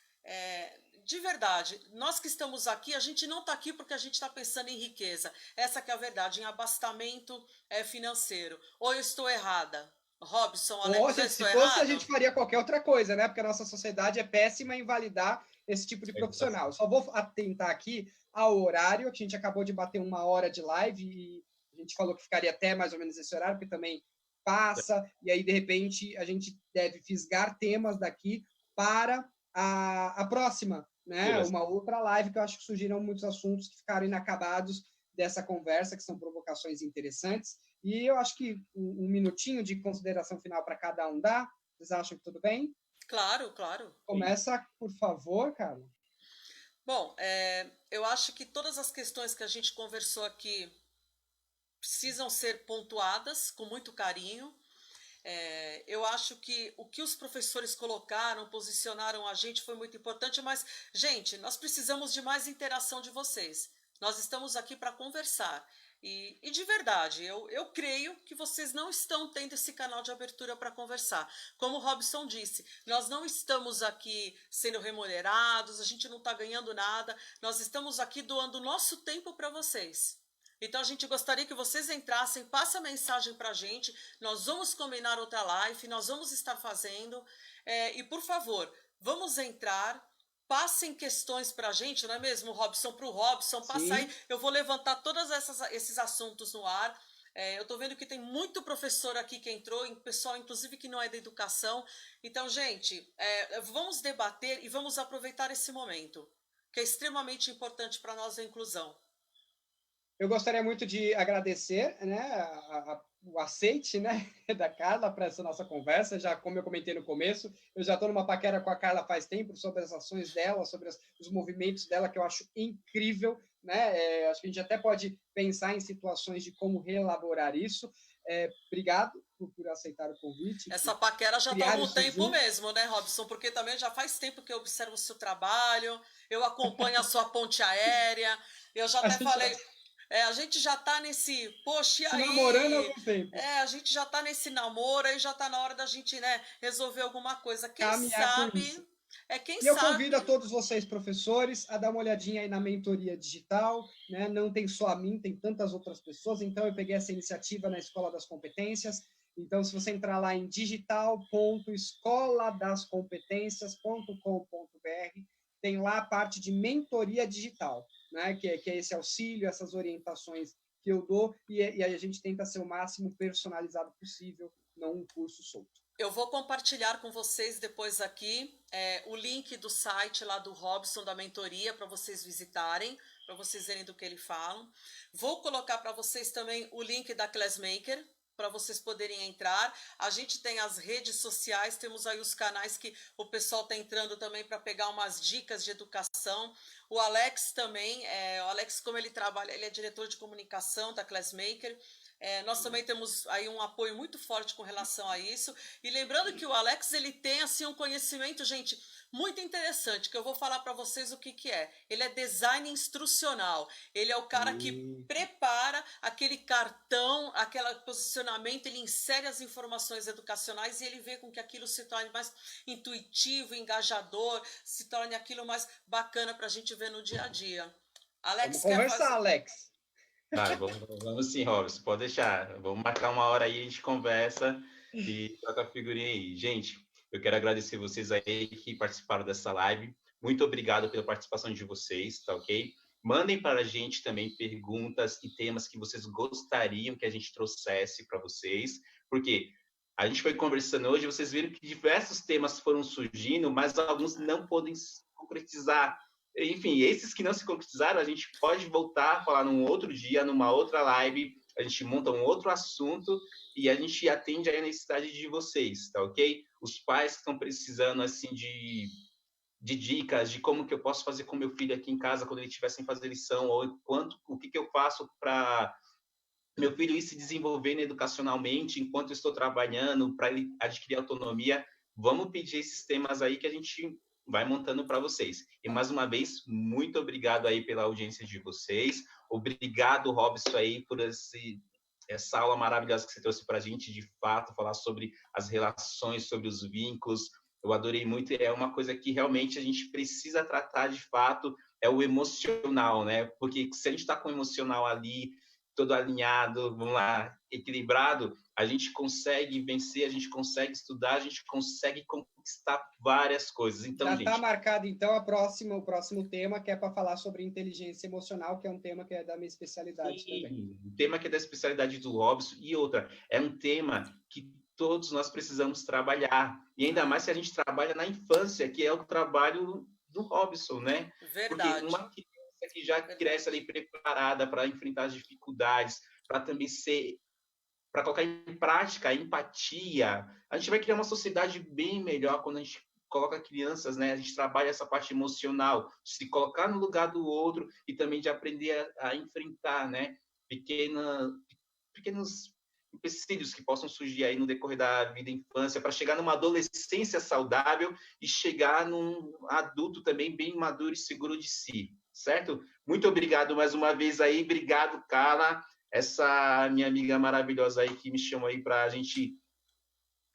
de verdade, nós que estamos aqui, a gente não está aqui porque a gente está pensando em riqueza. Essa que é a verdade, em abastamento financeiro. Ou eu estou errada? Robson, Alex, se fosse, a gente faria qualquer outra coisa, né? Porque a nossa sociedade é péssima em validar esse tipo de profissional. Eu só vou atentar aqui ao horário, que a gente acabou de bater 1 hora de live e a gente falou que ficaria até mais ou menos esse horário, porque também passa, e aí, de repente, a gente deve fisgar temas daqui para a próxima, né? Uma outra live, que eu acho que surgiram muitos assuntos que ficaram inacabados dessa conversa, que são provocações interessantes. E eu acho que um minutinho de consideração final para cada um dá. Vocês acham que tudo bem? Claro, claro. Começa, por favor, Carla. Bom, eu acho que todas as questões que a gente conversou aqui precisam ser pontuadas com muito carinho. Eu acho que o que os professores colocaram, posicionaram a gente foi muito importante, mas, gente, nós precisamos de mais interação de vocês. Nós estamos aqui para conversar. E de verdade, eu creio que vocês não estão tendo esse canal de abertura para conversar. Como o Robson disse, nós não estamos aqui sendo remunerados, a gente não está ganhando nada, nós estamos aqui doando o nosso tempo para vocês. Então a gente gostaria que vocês entrassem, passem a mensagem para a gente, nós vamos combinar outra live, nós vamos estar fazendo, e por favor, vamos entrar. Passem questões para a gente, não é mesmo, Robson? Para o Robson, passa aí. Eu vou levantar todos esses assuntos no ar. Eu estou vendo que tem muito professor aqui que entrou, pessoal, inclusive, que não é da educação. Então, gente, vamos debater e vamos aproveitar esse momento, que é extremamente importante para nós a inclusão. Eu gostaria muito de agradecer, né, o aceite, né, da Carla para essa nossa conversa. Já, como eu comentei no começo, eu já estou numa paquera com a Carla faz tempo sobre as ações dela, sobre os movimentos dela, que eu acho incrível, né? Acho que a gente até pode pensar em situações de como reelaborar isso. Obrigado por aceitar o convite. Essa paquera já está há um tempo mesmo, né, Robson? Porque também já faz tempo que eu observo o seu trabalho, eu acompanho a sua ponte aérea, eu já até falei... a gente já está nesse... Poxa, e aí? Namorando há algum tempo. A gente já está nesse namoro, aí já está na hora da gente, né, resolver alguma coisa. Quem sabe... quem E eu sabe... convido a todos vocês, professores, a dar uma olhadinha aí na mentoria digital, né? Não tem só a mim, tem tantas outras pessoas, então eu peguei essa iniciativa na Escola das Competências. Então, se você entrar lá em digital.escoladascompetencias.com.br, tem lá a parte de mentoria digital, né? Que é esse auxílio, essas orientações que eu dou, e a gente tenta ser o máximo personalizado possível, não um curso solto. Eu vou compartilhar com vocês depois aqui o link do site lá do Robson, da mentoria, para vocês visitarem, para vocês verem do que ele fala. Vou colocar para vocês também o link da Classmaker, para vocês poderem entrar. A gente tem as redes sociais, temos aí os canais que o pessoal está entrando também para pegar umas dicas de educação. O Alex também, o Alex, como ele trabalha, ele é diretor de comunicação da Classmaker. Nós também temos aí um apoio muito forte com relação a isso. E lembrando que o Alex, ele tem assim um conhecimento, gente, muito interessante, que eu vou falar para vocês o que é. Ele é design instrucional. Ele é o cara que prepara aquele cartão, aquele posicionamento, ele insere as informações educacionais e ele vê com que aquilo se torne mais intuitivo, engajador, se torne aquilo mais bacana para a gente ver no dia a dia. Alex, vamos conversar, Alex. Vamos sim, Robson, pode deixar. Vamos marcar uma hora aí, a gente conversa e troca a figurinha aí. Gente, eu quero agradecer vocês aí que participaram dessa live. Muito obrigado pela participação de vocês, tá ok? Mandem para a gente também perguntas e temas que vocês gostariam que a gente trouxesse para vocês, porque a gente foi conversando hoje, vocês viram que diversos temas foram surgindo, mas alguns não podem se concretizar. Enfim, esses que não se concretizaram, a gente pode voltar a falar num outro dia, numa outra live, a gente monta um outro assunto e a gente atende a necessidade de vocês, tá ok? Os pais que estão precisando, assim, de dicas de como que eu posso fazer com meu filho aqui em casa quando ele estiver sem fazer lição, ou o que eu faço para meu filho ir se desenvolvendo educacionalmente enquanto eu estou trabalhando, para ele adquirir autonomia. Vamos pedir esses temas aí que a gente vai montando para vocês. E mais uma vez, muito obrigado aí pela audiência de vocês. Obrigado, Robson, aí por essa aula maravilhosa que você trouxe para a gente, de fato, falar sobre as relações, sobre os vínculos. Eu adorei muito, é uma coisa que realmente a gente precisa tratar de fato, é o emocional, né? Porque se a gente está com o emocional ali, todo alinhado, vamos lá, equilibrado, a gente consegue vencer, a gente consegue estudar, a gente consegue conquistar várias coisas. Então, já está marcado, então, o próximo tema, que é para falar sobre inteligência emocional, que é um tema que é da minha especialidade também. Um tema que é da especialidade do Robson, e outra, é um tema que todos nós precisamos trabalhar, e ainda mais se a gente trabalha na infância, que é o trabalho do Robson, né? Verdade. Porque uma criança que já cresce ali preparada para enfrentar as dificuldades, para também para colocar em prática a empatia, a gente vai criar uma sociedade bem melhor quando a gente coloca crianças, né? A gente trabalha essa parte emocional, se colocar no lugar do outro e também de aprender a enfrentar, né? Pequenos empecilhos que possam surgir aí no decorrer da vida e infância, para chegar numa adolescência saudável e chegar num adulto também bem maduro e seguro de si, certo? Muito obrigado mais uma vez aí, obrigado, Carla, essa minha amiga maravilhosa aí que me chamou aí para a gente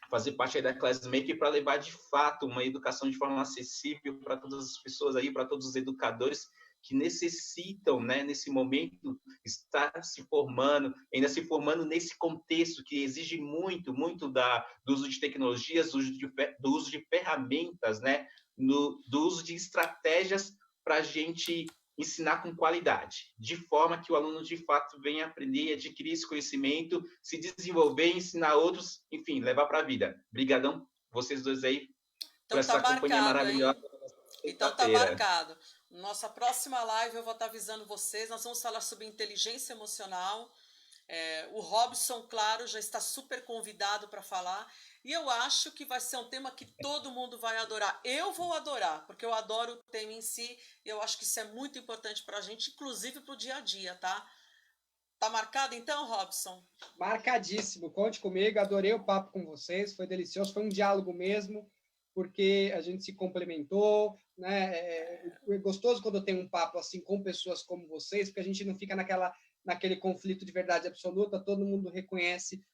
fazer parte aí da Classmaker para levar de fato uma educação de forma acessível para todas as pessoas aí, para todos os educadores que necessitam, né, nesse momento, estar se formando, ainda se formando nesse contexto que exige muito do uso de tecnologias, do uso de ferramentas, né, do uso de estratégias para a gente ensinar com qualidade, de forma que o aluno, de fato, venha aprender, adquirir esse conhecimento, se desenvolver, ensinar outros, enfim, levar para a vida. Obrigadão, vocês dois aí, por essa companhia maravilhosa. Então tá marcado. Nossa próxima live eu vou estar avisando vocês, nós vamos falar sobre inteligência emocional. O Robson, claro, já está super convidado para falar. E eu acho que vai ser um tema que todo mundo vai adorar. Eu vou adorar, porque eu adoro o tema em si. E eu acho que isso é muito importante para a gente, inclusive para o dia a dia, tá? Tá marcado então, Robson? Marcadíssimo. Conte comigo. Adorei o papo com vocês. Foi delicioso. Foi um diálogo mesmo, porque a gente se complementou, né? É gostoso quando eu tenho um papo assim com pessoas como vocês, porque a gente não fica naquele conflito de verdade absoluta, todo mundo reconhece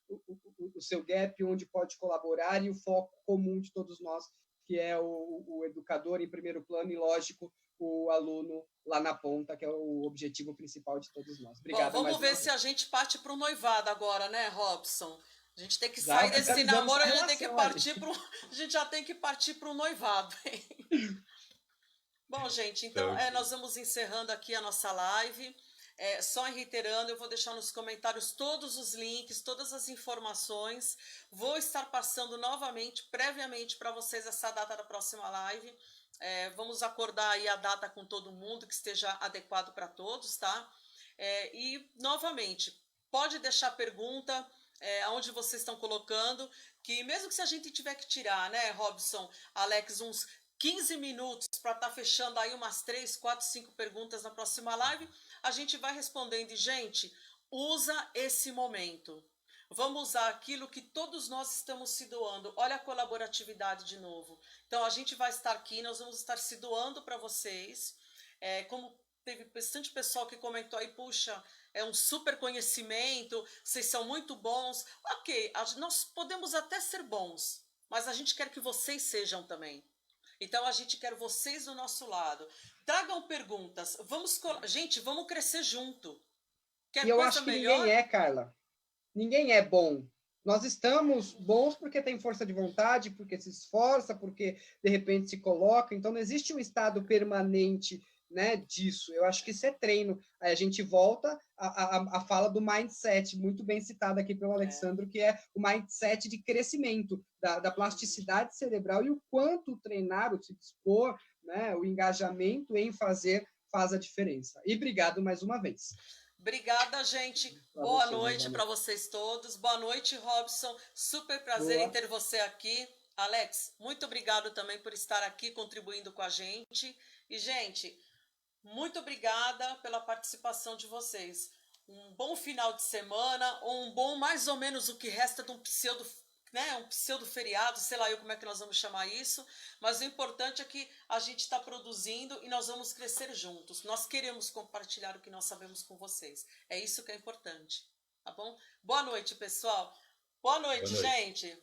o seu gap, onde pode colaborar, e o foco comum de todos nós, que é o educador em primeiro plano e, lógico, o aluno lá na ponta, que é o objetivo principal de todos nós. Obrigado. Bom, vamos ver se a gente parte para o noivado agora, né, Robson? A gente tem que Já sair desse namoro, a gente já tem que partir para o noivado. Bom, gente, então nós vamos encerrando aqui a nossa live. Só reiterando, eu vou deixar nos comentários todos os links, todas as informações. Vou estar passando novamente, previamente, para vocês essa data da próxima live. Vamos acordar aí a data com todo mundo, que esteja adequado para todos, tá? E, novamente, pode deixar pergunta aonde vocês estão colocando, que mesmo que se a gente tiver que tirar, né, Robson, Alex, uns 15 minutos para estar fechando aí umas 3, 4, 5 perguntas na próxima live, a gente vai respondendo. E, gente, usa esse momento. Vamos usar aquilo que todos nós estamos se doando. Olha a colaboratividade de novo. Então, a gente vai estar aqui, nós vamos estar se doando para vocês. Como teve bastante pessoal que comentou aí, puxa, é um super conhecimento, vocês são muito bons. Ok, nós podemos até ser bons, mas a gente quer que vocês sejam também. Então, a gente quer vocês do nosso lado. Tragam perguntas. Gente, vamos crescer junto. E eu acho que ninguém Carla. Ninguém é bom. Nós estamos bons porque tem força de vontade, porque se esforça, porque, de repente, se coloca. Então, não existe um estado permanente, né, disso. Eu acho que isso é treino. Aí a gente volta à fala do mindset, muito bem citada aqui pelo Alexandro, que é o mindset de crescimento, da plasticidade cerebral e o quanto treinar, o se dispor, né, o engajamento em fazer faz a diferença. E obrigado mais uma vez. Obrigada, gente. Boa noite para vocês todos. Boa noite, Robson. Super prazer em ter você aqui. Alex, muito obrigado também por estar aqui contribuindo com a gente. E, gente, muito obrigada pela participação de vocês. Um bom final de semana, ou um bom mais ou menos o que resta de um pseudo feriado, sei lá eu como é que nós vamos chamar isso, mas o importante é que a gente está produzindo e nós vamos crescer juntos. Nós queremos compartilhar o que nós sabemos com vocês. É isso que é importante, tá bom? Boa noite, pessoal. Boa noite, gente.